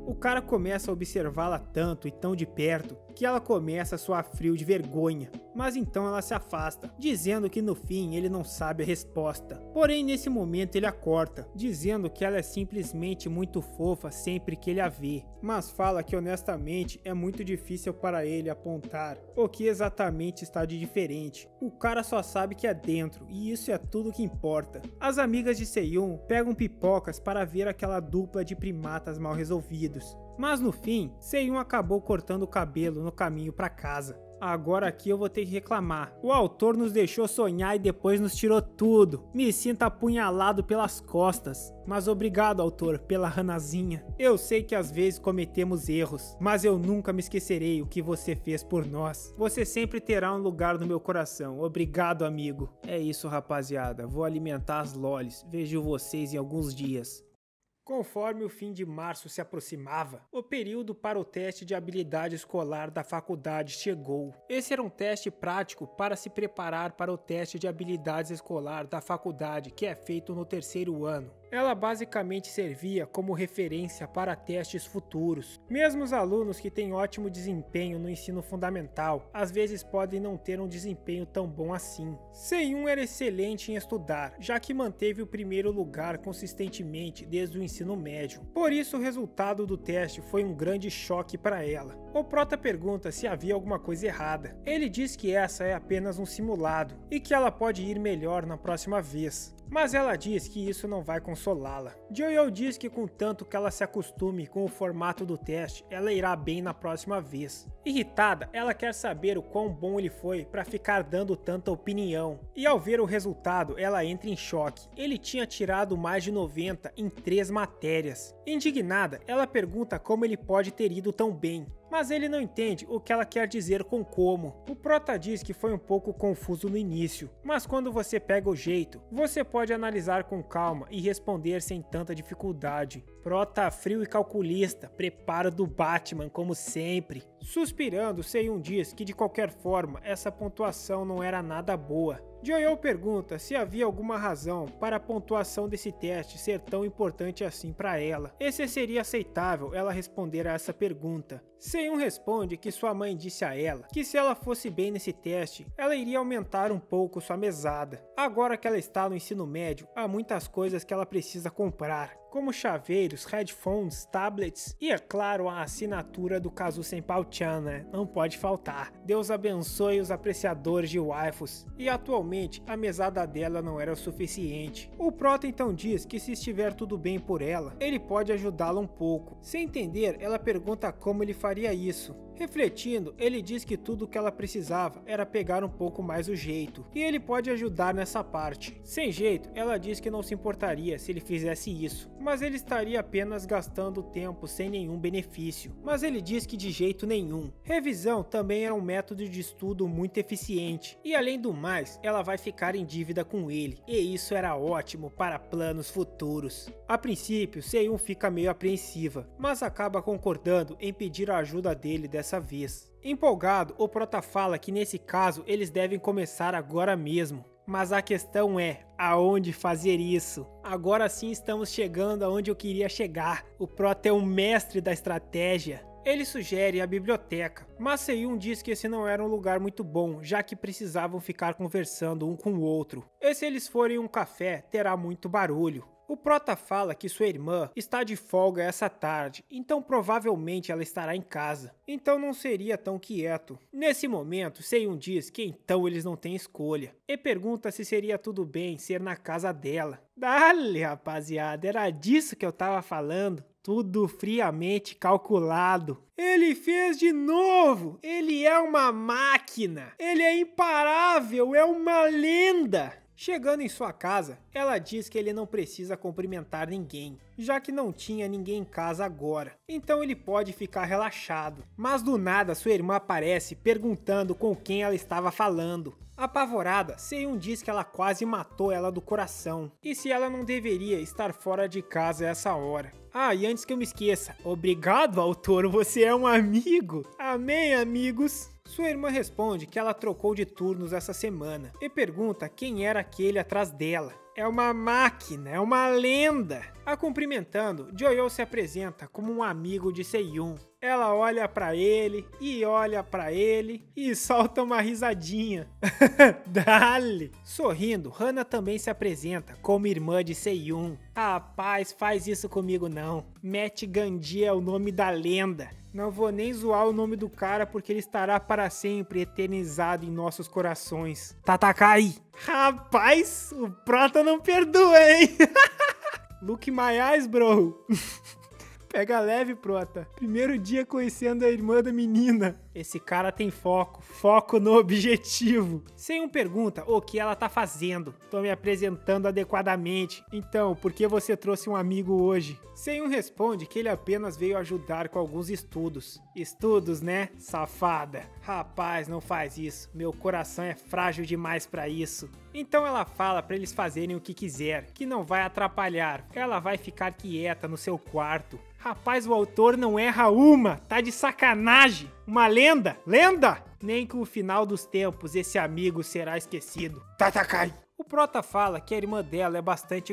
o cara começa a observá-la tanto e tão de perto que ela começa a suar frio de vergonha. Mas então ela se afasta, dizendo que no fim ele não sabe a resposta. Porém nesse momento ele a corta, dizendo que ela é simplesmente muito fofa sempre que ele a vê. Mas fala que honestamente é muito difícil para ele apontar o que exatamente está de diferente. O cara só sabe que é dentro e isso é tudo que importa. As amigas de Se-Yoon pegam pipocas para ver aquela dupla de de primatas mal resolvidos. Mas no fim, Seiun acabou cortando o cabelo no caminho para casa. Agora aqui eu vou ter que reclamar. O autor nos deixou sonhar e depois nos tirou tudo. Me sinto apunhalado pelas costas. Mas obrigado, autor, pela Hanazinha. Eu sei que às vezes cometemos erros, mas eu nunca me esquecerei o que você fez por nós. Você sempre terá um lugar no meu coração. Obrigado, amigo. É isso, rapaziada. Vou alimentar as lolis. Vejo vocês em alguns dias. Conforme o fim de março se aproximava, o período para o teste de habilidade escolar da faculdade chegou. Esse era um teste prático para se preparar para o teste de habilidades escolar da faculdade, que é feito no terceiro ano. Ela basicamente servia como referência para testes futuros. Mesmo os alunos que têm ótimo desempenho no ensino fundamental, às vezes podem não ter um desempenho tão bom assim. Seiun era excelente em estudar, já que manteve o primeiro lugar consistentemente desde o ensino médio. Por isso, o resultado do teste foi um grande choque para ela. O prota pergunta se havia alguma coisa errada. Ele diz que essa é apenas um simulado e que ela pode ir melhor na próxima vez. Mas ela diz que isso não vai consolá-la. Joyo diz que contanto que ela se acostume com o formato do teste, ela irá bem na próxima vez. Irritada, ela quer saber o quão bom ele foi para ficar dando tanta opinião. E ao ver o resultado, ela entra em choque. Ele tinha tirado mais de 90 em 3 matérias. Indignada, ela pergunta como ele pode ter ido tão bem. Mas ele não entende o que ela quer dizer com como. O prota diz que foi um pouco confuso no início, mas quando você pega o jeito, você pode analisar com calma e responder sem tanta dificuldade. Prota frio e calculista, preparo do Batman como sempre. Suspirando, Seiun diz que de qualquer forma essa pontuação não era nada boa. Joyo pergunta se havia alguma razão para a pontuação desse teste ser tão importante assim para ela. E se seria aceitável ela responder a essa pergunta. Seiun responde que sua mãe disse a ela que se ela fosse bem nesse teste, ela iria aumentar um pouco sua mesada. Agora que ela está no ensino médio, há muitas coisas que ela precisa comprar, como chaveiros, headphones, tablets e, é claro, a assinatura do Kazu Senpou-chan, né? Não pode faltar. Deus abençoe os apreciadores de waifus. E atualmente, a mesada dela não era o suficiente. O prota então diz que se estiver tudo bem por ela, ele pode ajudá-la um pouco. Sem entender, ela pergunta como ele faria isso. Refletindo, ele diz que tudo o que ela precisava era pegar um pouco mais o jeito, e ele pode ajudar nessa parte. Sem jeito, ela diz que não se importaria se ele fizesse isso, mas ele estaria apenas gastando tempo sem nenhum benefício. Mas ele diz que de jeito nenhum. Revisão também era um método de estudo muito eficiente, e além do mais, ela vai ficar em dívida com ele, e isso era ótimo para planos futuros. A princípio, Seiun fica meio apreensiva, mas acaba concordando em pedir a ajuda dele dessa vez. Empolgado, o prota fala que nesse caso eles devem começar agora mesmo. Mas a questão é, aonde fazer isso? Agora sim estamos chegando aonde eu queria chegar. O prota é um mestre da estratégia. Ele sugere a biblioteca, mas Seiun diz que esse não era um lugar muito bom, já que precisavam ficar conversando um com o outro. E se eles forem um café, terá muito barulho. O prota fala que sua irmã está de folga essa tarde, então provavelmente ela estará em casa. Então não seria tão quieto. Nesse momento, Seiun diz que então eles não têm escolha. E pergunta se seria tudo bem ser na casa dela. Dale, rapaziada, era disso que eu tava falando. Tudo friamente calculado. Ele fez de novo! Ele é uma máquina! Ele é imparável! É uma lenda! Chegando em sua casa, ela diz que ele não precisa cumprimentar ninguém, já que não tinha ninguém em casa agora, então ele pode ficar relaxado. Mas do nada sua irmã aparece perguntando com quem ela estava falando. Apavorada, Seiun diz que ela quase matou ela do coração, e se ela não deveria estar fora de casa a essa hora. Ah, e antes que eu me esqueça, obrigado, autor, você é um amigo! Amém, amigos! Sua irmã responde que ela trocou de turnos essa semana e pergunta quem era aquele atrás dela. É uma máquina, é uma lenda! A cumprimentando, Joyo se apresenta como um amigo de Seiun. Ela olha pra ele e solta uma risadinha. Dale! Sorrindo, Hana também se apresenta como irmã de Seiun. Rapaz, faz isso comigo não. Matt Gandhi é o nome da lenda. Não vou nem zoar o nome do cara porque ele estará para sempre eternizado em nossos corações. Tatakai! Rapaz, o prota não perdoa, hein? Look my eyes, bro. Pega leve, prota. Primeiro dia conhecendo a irmã da menina. Esse cara tem foco no objetivo. Seiun pergunta o que ela tá fazendo. Tô me apresentando adequadamente. Então, por que você trouxe um amigo hoje? Seiun responde que ele apenas veio ajudar com alguns estudos. Estudos, né, safada? Rapaz, não faz isso. Meu coração é frágil demais pra isso. Então ela fala pra eles fazerem o que quiser, que não vai atrapalhar. Ela vai ficar quieta no seu quarto. Rapaz, o autor não erra uma, tá de sacanagem. Uma lenda? Lenda? Nem com o final dos tempos esse amigo será esquecido. Tatakai! O prota fala que a irmã dela é bastante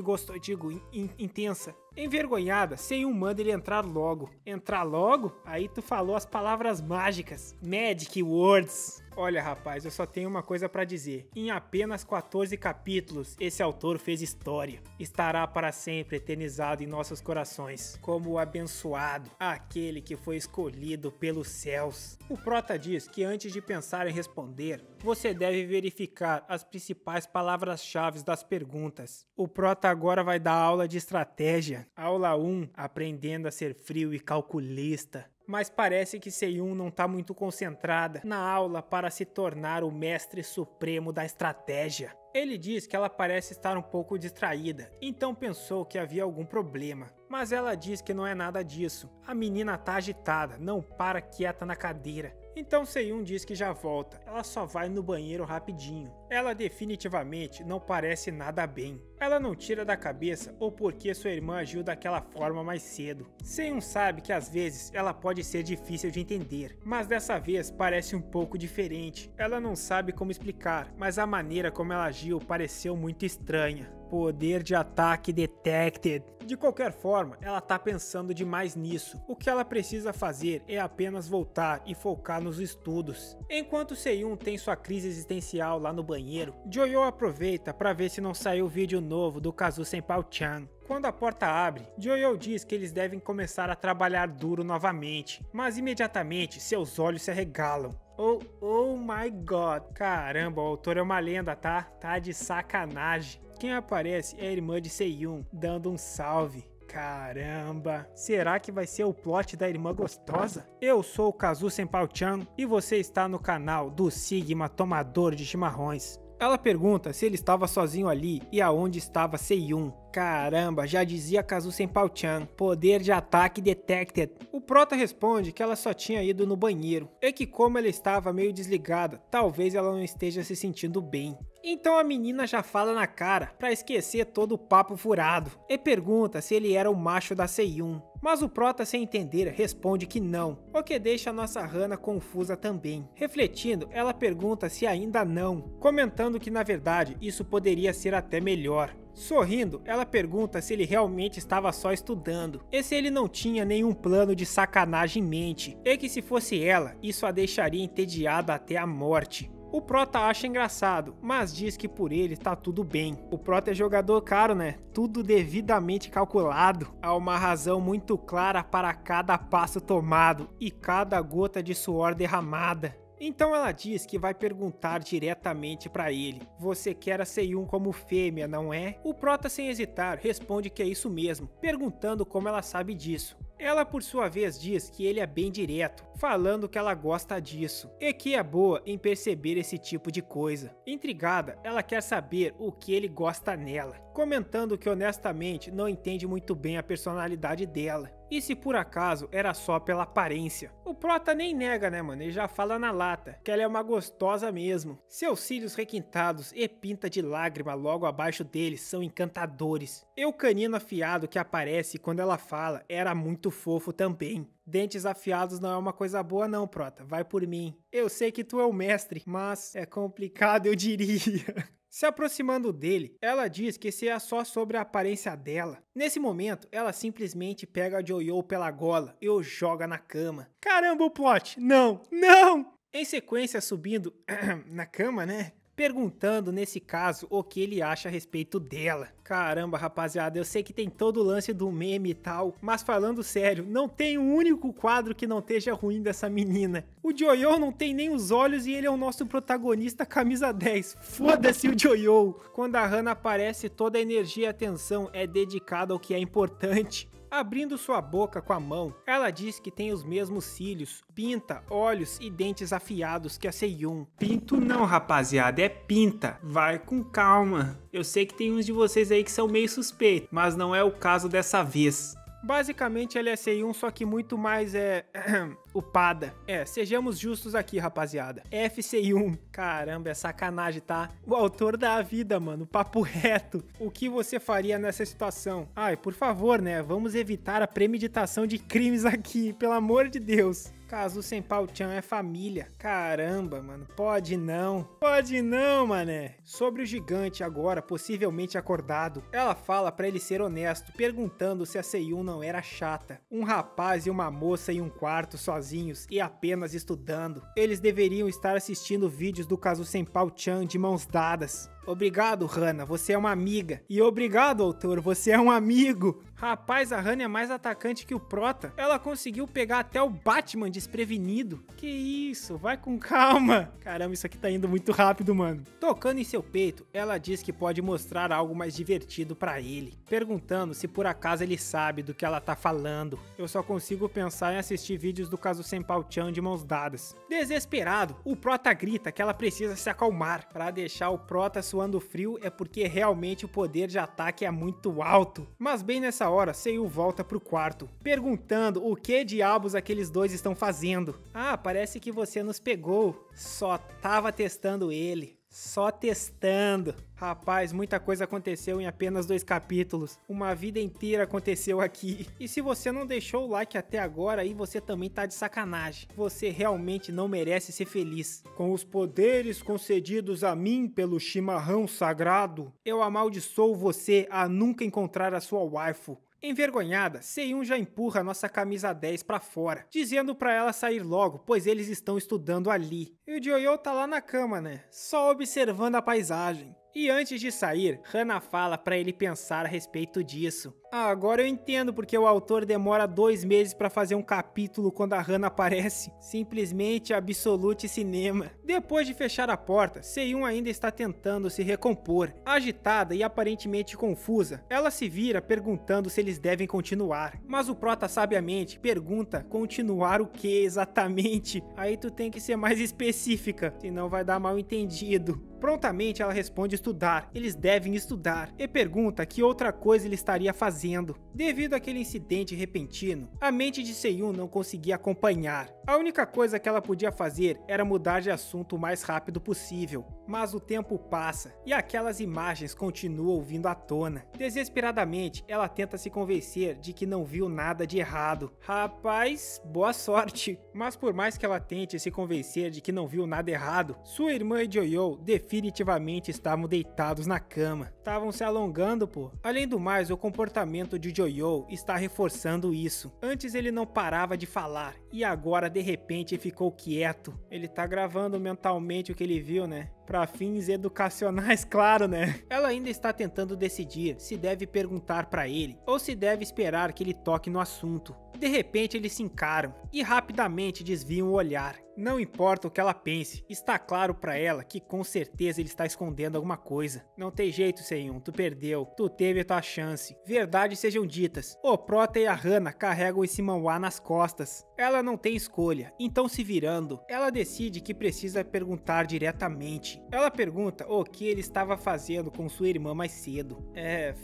intensa. Envergonhada, Seiun manda ele entrar logo. Entrar logo? Aí tu falou as palavras mágicas. Magic Words. Olha, rapaz, eu só tenho uma coisa pra dizer. Em apenas 14 capítulos, esse autor fez história. Estará para sempre eternizado em nossos corações, como o abençoado, aquele que foi escolhido pelos céus. O prota diz que antes de pensar em responder, você deve verificar as principais palavras-chave das perguntas. O prota agora vai dar aula de estratégia. Aula 1, aprendendo a ser frio e calculista. Mas parece que Seiun não tá muito concentrada na aula para se tornar o mestre supremo da estratégia. Ele diz que ela parece estar um pouco distraída, então pensou que havia algum problema. Mas ela diz que não é nada disso. A menina tá agitada, não para quieta na cadeira. Então Seiun diz que já volta, ela só vai no banheiro rapidinho. Ela definitivamente não parece nada bem. Ela não tira da cabeça o porquê sua irmã agiu daquela forma mais cedo. Seiun sabe que às vezes ela pode ser difícil de entender, mas dessa vez parece um pouco diferente. Ela não sabe como explicar, mas a maneira como ela agiu pareceu muito estranha. Poder de ataque detected. De qualquer forma, ela tá pensando demais nisso. O que ela precisa fazer é apenas voltar e focar nos estudos. Enquanto Seiun tem sua crise existencial lá no banheiro, Joyo aproveita para ver se não saiu vídeo novo do Kazu Senpao-chan. Quando a porta abre, Joyo diz que eles devem começar a trabalhar duro novamente, mas imediatamente seus olhos se arregalam. Oh my god. Caramba, o autor é uma lenda, tá? Tá de sacanagem. Quem aparece é a irmã de Seiun, dando um salve. Caramba, será que vai ser o plot da irmã gostosa? Eu sou o Kazu Senpao-chan e você está no canal do Sigma Tomador de Chimarrões. Ela pergunta se ele estava sozinho ali e aonde estava Seiun. Caramba, já dizia Kazu Senpao-chan, poder de ataque detected. O prota responde que ela só tinha ido no banheiro e que como ela estava meio desligada, talvez ela não esteja se sentindo bem. Então a menina já fala na cara pra esquecer todo o papo furado e pergunta se ele era o macho da Seiun. Mas o prota, sem entender, responde que não, o que deixa a nossa Hana confusa também. Refletindo, ela pergunta se ainda não, comentando que na verdade isso poderia ser até melhor. Sorrindo, ela pergunta se ele realmente estava só estudando e se ele não tinha nenhum plano de sacanagem em mente, e que se fosse ela, isso a deixaria entediada até a morte. O prota acha engraçado, mas diz que por ele tá tudo bem. O prota é jogador caro, né? Tudo devidamente calculado. Há uma razão muito clara para cada passo tomado e cada gota de suor derramada. Então ela diz que vai perguntar diretamente para ele. Você quer a Seiun como fêmea, não é? O prota, sem hesitar, responde que é isso mesmo, perguntando como ela sabe disso. Ela, por sua vez, diz que ele é bem direto, falando que ela gosta disso e que é boa em perceber esse tipo de coisa. Intrigada, ela quer saber o que ele gosta nela, comentando que honestamente não entende muito bem a personalidade dela. E se por acaso era só pela aparência. O prota nem nega, né, mano? Ele já fala na lata que ela é uma gostosa mesmo. Seus cílios requintados e pinta de lágrima logo abaixo deles são encantadores. E o canino afiado que aparece quando ela fala era muito fofo também. Dentes afiados não é uma coisa boa não, prota. Vai por mim. Eu sei que tu é o mestre, mas é complicado, eu diria. Se aproximando dele, ela diz que se é só sobre a aparência dela. Nesse momento, ela simplesmente pega a Joyo pela gola e o joga na cama. Caramba, o plot! Não! Não! Em sequência, subindo na cama, né? Perguntando, nesse caso, o que ele acha a respeito dela. Caramba, rapaziada, eu sei que tem todo o lance do meme e tal, mas falando sério, não tem um único quadro que não esteja ruim dessa menina. O Joyo não tem nem os olhos e ele é o nosso protagonista camisa 10. Foda-se o Joyo! Quando a Hana aparece, toda a energia e atenção é dedicada ao que é importante. Abrindo sua boca com a mão, ela diz que tem os mesmos cílios, pinta, olhos e dentes afiados que a Seyun. Pinto não, rapaziada, é pinta. Vai com calma. Eu sei que tem uns de vocês aí que são meio suspeitos, mas não é o caso dessa vez. Basicamente ela é Seyun, só que muito mais upada. Sejamos justos aqui, rapaziada. F Seyun. Caramba, é sacanagem, tá? O autor da vida, mano, papo reto. O que você faria nessa situação? Ai, por favor, né? Vamos evitar a premeditação de crimes aqui, pelo amor de Deus. Caso Senpou-chan é família. Caramba, mano. Pode não, mané. Sobre o gigante agora, possivelmente acordado. Ela fala pra ele ser honesto, perguntando se a Seyun não era chata. Um rapaz e uma moça em um quarto sozinhos e apenas estudando. Eles deveriam estar assistindo vídeos do caso Senpou-chan de mãos dadas. Obrigado, Hana, você é uma amiga. E obrigado, autor, você é um amigo. Rapaz, a Hana é mais atacante que o Prota. Ela conseguiu pegar até o Batman desprevenido. Que isso, vai com calma. Caramba, isso aqui tá indo muito rápido, mano. Tocando em seu peito, ela diz que pode mostrar algo mais divertido pra ele. Perguntando se por acaso ele sabe do que ela tá falando. Eu só consigo pensar em assistir vídeos do caso Senpou-chan de mãos dadas. Desesperado, o Prota grita que ela precisa se acalmar. Pra deixar o Prota suando frio é porque realmente o poder de ataque é muito alto. Mas bem nessa hora, Seiyu volta pro quarto, perguntando o que diabos aqueles dois estão fazendo. Ah, parece que você nos pegou. Só tava testando ele. Só testando. Rapaz, muita coisa aconteceu em apenas 2 capítulos. Uma vida inteira aconteceu aqui. E se você não deixou o like até agora, aí você também tá de sacanagem. Você realmente não merece ser feliz. Com os poderes concedidos a mim pelo chimarrão sagrado, eu amaldiçoo você a nunca encontrar a sua waifu. Envergonhada, Seyun já empurra nossa camisa 10 pra fora, dizendo pra ela sair logo, pois eles estão estudando ali. E o Joyo tá lá na cama, né? Só observando a paisagem. E antes de sair, Hana fala pra ele pensar a respeito disso. Ah, agora eu entendo porque o autor demora 2 meses pra fazer um capítulo quando a Hana aparece. Simplesmente absolute cinema. Depois de fechar a porta, Seyun ainda está tentando se recompor. Agitada e aparentemente confusa, ela se vira perguntando se eles devem continuar. Mas o Prota sabiamente pergunta continuar o que exatamente? Aí tu tem que ser mais específica, senão vai dar mal entendido. Prontamente ela responde estudar, eles devem estudar, e pergunta que outra coisa ele estaria fazendo. Devido àquele incidente repentino, a mente de Seyun não conseguia acompanhar. A única coisa que ela podia fazer era mudar de assunto o mais rápido possível. Mas o tempo passa, e aquelas imagens continuam vindo à tona. Desesperadamente, ela tenta se convencer de que não viu nada de errado. Rapaz, boa sorte! Mas por mais que ela tente se convencer de que não viu nada errado, sua irmã e Joyo definitivamente estavam deitados na cama. Estavam se alongando, pô. Além do mais, o comportamento de Joyo está reforçando isso. Antes ele não parava de falar, e agora de repente ficou quieto. Ele tá gravando mentalmente o que ele viu, né? Para fins educacionais, claro, né? Ela ainda está tentando decidir se deve perguntar para ele ou se deve esperar que ele toque no assunto. De repente eles se encaram e rapidamente desviam o olhar. Não importa o que ela pense, está claro pra ela que com certeza ele está escondendo alguma coisa. Não tem jeito, Seyun, tu perdeu, tu teve a tua chance. Verdades sejam ditas, o Prota e a Hana carregam esse manhwa nas costas. Ela não tem escolha, então se virando, ela decide que precisa perguntar diretamente. Ela pergunta o que ele estava fazendo com sua irmã mais cedo.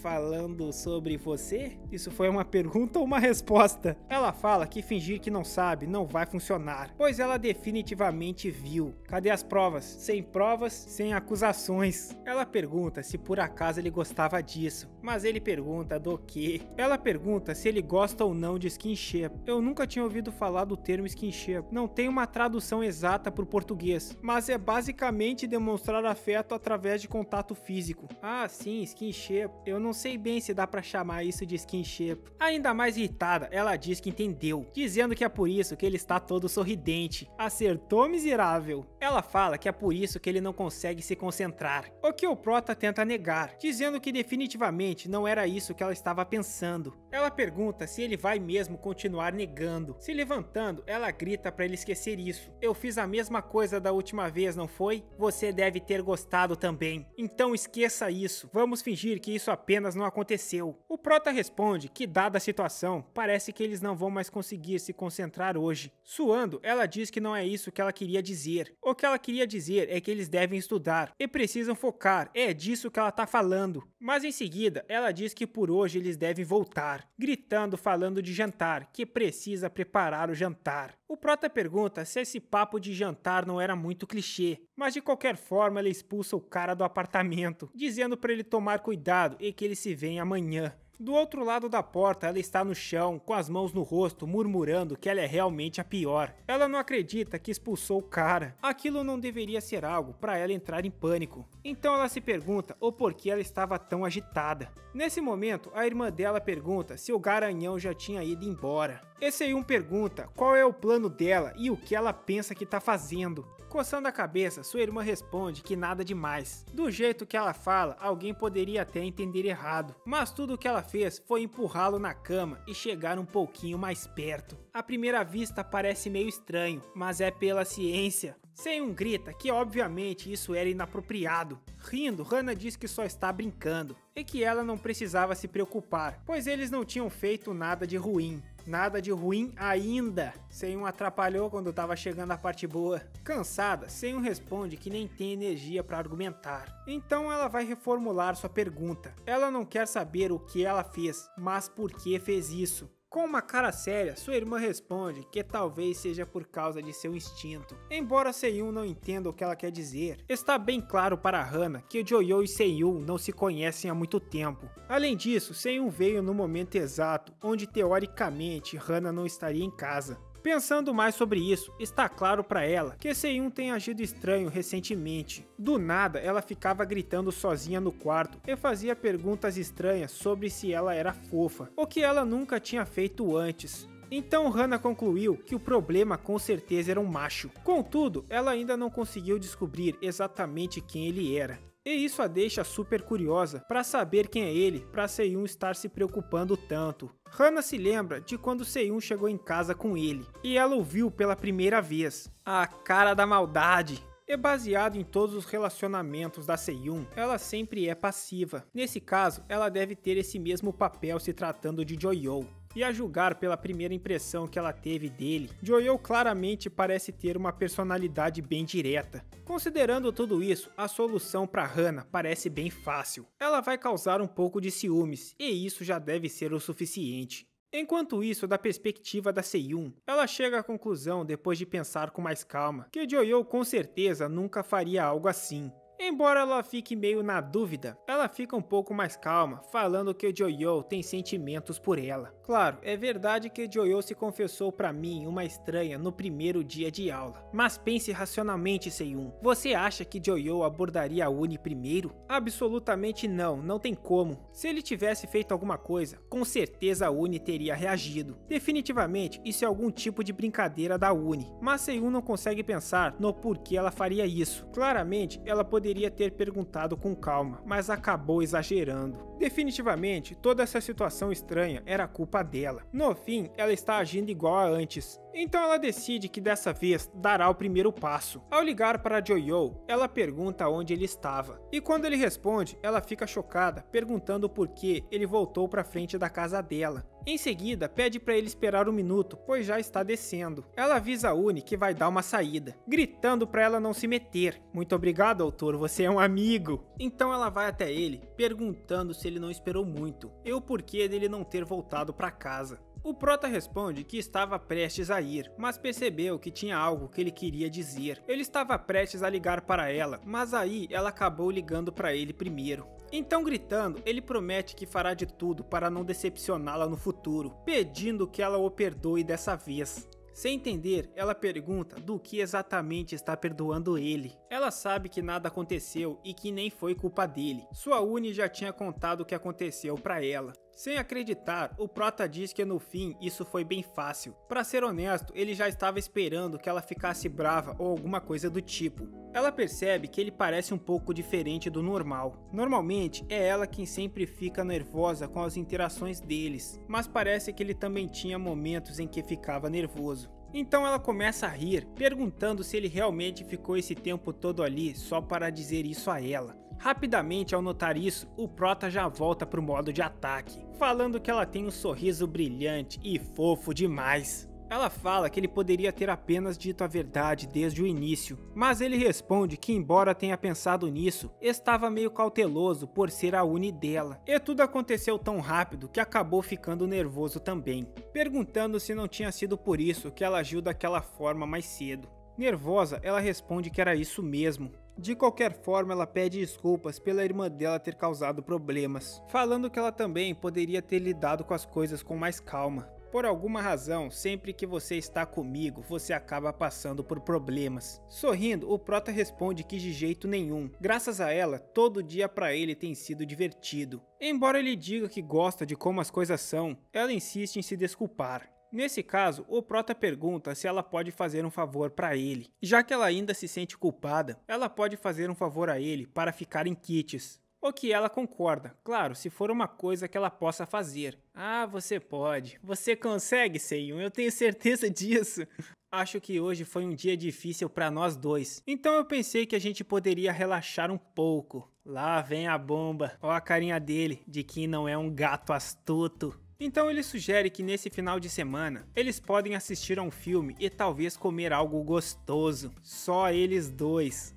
Falando sobre você? Isso foi uma pergunta ou uma resposta? Ela fala que fingir que não sabe não vai funcionar, pois ela definitivamente viu. Cadê as provas? Sem provas, sem acusações. Ela pergunta se por acaso ele gostava disso, mas ele pergunta do quê? Ela pergunta se ele gosta ou não de skinship. Eu nunca tinha ouvido falar do termo skinship. Não tem uma tradução exata para o português, mas é basicamente demonstrar afeto através de contato físico. Ah, sim, skinship. Eu não sei bem se dá para chamar isso de skinship. Ainda mais irritada, ela diz que entendeu, dizendo que é por isso que ele está todo sorridente. Acertou, miserável. Ela fala que é por isso que ele não consegue se concentrar, o que o Prota tenta negar, dizendo que definitivamente não era isso que ela estava pensando. Ela pergunta se ele vai mesmo continuar negando. Se levantando, ela grita para ele esquecer isso. Eu fiz a mesma coisa da última vez, não foi? Você você deve ter gostado também. Então esqueça isso, vamos fingir que isso apenas não aconteceu. O prota responde que, dada a situação, parece que eles não vão mais conseguir se concentrar hoje. Suando, ela diz que não é isso que ela queria dizer. O que ela queria dizer é que eles devem estudar e precisam focar, é disso que ela tá falando. Mas em seguida, ela diz que por hoje eles devem voltar, gritando falando de jantar, que precisa preparar o jantar. O prota pergunta se esse papo de jantar não era muito clichê, mas de qualquer forma ela expulsa o cara do apartamento, dizendo para ele tomar cuidado e que eles se veem amanhã. Do outro lado da porta, ela está no chão, com as mãos no rosto, murmurando que ela é realmente a pior. Ela não acredita que expulsou o cara. Aquilo não deveria ser algo para ela entrar em pânico. Então ela se pergunta o porquê ela estava tão agitada. Nesse momento, a irmã dela pergunta se o garanhão já tinha ido embora. E Seyun pergunta qual é o plano dela e o que ela pensa que tá fazendo. Coçando a cabeça, sua irmã responde que nada demais. Do jeito que ela fala, alguém poderia até entender errado, mas tudo o que ela fez foi empurrá-lo na cama e chegar um pouquinho mais perto. À primeira vista parece meio estranho, mas é pela ciência. Seyun grita que obviamente isso era inapropriado. Rindo, Hana diz que só está brincando e que ela não precisava se preocupar, pois eles não tinham feito nada de ruim. Nada de ruim ainda. Seyun atrapalhou quando estava chegando a parte boa. Cansada, Seyun responde que nem tem energia para argumentar. Então ela vai reformular sua pergunta. Ela não quer saber o que ela fez, mas por que fez isso. Com uma cara séria, sua irmã responde que talvez seja por causa de seu instinto. Embora Seyun não entenda o que ela quer dizer, está bem claro para Hana que Joyo e Seyun não se conhecem há muito tempo. Além disso, Seyun veio no momento exato onde teoricamente Hana não estaria em casa. Pensando mais sobre isso, está claro para ela que Seyun tem agido estranho recentemente. Do nada, ela ficava gritando sozinha no quarto e fazia perguntas estranhas sobre se ela era fofa, o que ela nunca tinha feito antes. Então Hana concluiu que o problema com certeza era um macho. Contudo, ela ainda não conseguiu descobrir exatamente quem ele era. E isso a deixa super curiosa para saber quem é ele, para Seyun estar se preocupando tanto. Hana se lembra de quando Seyun chegou em casa com ele, e ela o viu pela primeira vez. A cara da maldade! E baseado em todos os relacionamentos da Seyun, ela sempre é passiva. Nesse caso, ela deve ter esse mesmo papel se tratando de Joyo. E a julgar pela primeira impressão que ela teve dele, Joyo claramente parece ter uma personalidade bem direta. Considerando tudo isso, a solução para Hana parece bem fácil. Ela vai causar um pouco de ciúmes, e isso já deve ser o suficiente. Enquanto isso, da perspectiva da Seyun, ela chega à conclusão, depois de pensar com mais calma, que Joyo com certeza nunca faria algo assim. Embora ela fique meio na dúvida, ela fica um pouco mais calma, falando que o Joyo tem sentimentos por ela. Claro, é verdade que Joyo se confessou pra mim uma estranha no primeiro dia de aula. Mas pense racionalmente, Seyun. Você acha que Joyo abordaria a Uni primeiro? Absolutamente não, não tem como. Se ele tivesse feito alguma coisa, com certeza a Uni teria reagido. Definitivamente, isso é algum tipo de brincadeira da Uni. Mas Seyun não consegue pensar no porquê ela faria isso. Claramente, ela poderia ter perguntado com calma, mas acabou exagerando. Definitivamente, toda essa situação estranha era culpa dela. No fim, ela está agindo igual a antes. Então ela decide que dessa vez dará o primeiro passo. Ao ligar para Joyo, ela pergunta onde ele estava. E quando ele responde, ela fica chocada, perguntando por que ele voltou para frente da casa dela. Em seguida, pede para ele esperar um minuto, pois já está descendo. Ela avisa a Uni que vai dar uma saída, gritando para ela não se meter. Muito obrigado, autor, você é um amigo. Então ela vai até ele, perguntando se ele não esperou muito, e o porquê dele não ter voltado para casa. O prota responde que estava prestes a ir, mas percebeu que tinha algo que ele queria dizer. Ele estava prestes a ligar para ela, mas aí ela acabou ligando para ele primeiro. Então, gritando, ele promete que fará de tudo para não decepcioná-la no futuro, pedindo que ela o perdoe dessa vez. Sem entender, ela pergunta do que exatamente está perdoando ele. Ela sabe que nada aconteceu e que nem foi culpa dele. Sua Uni já tinha contado o que aconteceu para ela. Sem acreditar, o prota diz que no fim isso foi bem fácil. Para ser honesto, ele já estava esperando que ela ficasse brava ou alguma coisa do tipo. Ela percebe que ele parece um pouco diferente do normal. Normalmente, é ela quem sempre fica nervosa com as interações deles, mas parece que ele também tinha momentos em que ficava nervoso. Então ela começa a rir, perguntando se ele realmente ficou esse tempo todo ali só para dizer isso a ela. Rapidamente, ao notar isso, o Prota já volta pro modo de ataque, falando que ela tem um sorriso brilhante e fofo demais. Ela fala que ele poderia ter apenas dito a verdade desde o início, mas ele responde que, embora tenha pensado nisso, estava meio cauteloso por ser a uni dela. E tudo aconteceu tão rápido que acabou ficando nervoso também, perguntando se não tinha sido por isso que ela agiu daquela forma mais cedo. Nervosa, ela responde que era isso mesmo. De qualquer forma, ela pede desculpas pela irmã dela ter causado problemas, falando que ela também poderia ter lidado com as coisas com mais calma. Por alguma razão, sempre que você está comigo, você acaba passando por problemas. Sorrindo, o Prota responde que de jeito nenhum. Graças a ela, todo dia pra ele tem sido divertido. Embora ele diga que gosta de como as coisas são, ela insiste em se desculpar. Nesse caso, o Prota pergunta se ela pode fazer um favor para ele. Já que ela ainda se sente culpada, ela pode fazer um favor a ele para ficar em kits. O que ela concorda, claro, se for uma coisa que ela possa fazer. Ah, você pode. Você consegue, Seiyu, eu tenho certeza disso. Acho que hoje foi um dia difícil para nós dois. Então eu pensei que a gente poderia relaxar um pouco. Lá vem a bomba. Ó a carinha dele, de que não é um gato astuto. Então ele sugere que nesse final de semana, eles podem assistir a um filme e talvez comer algo gostoso. Só eles dois.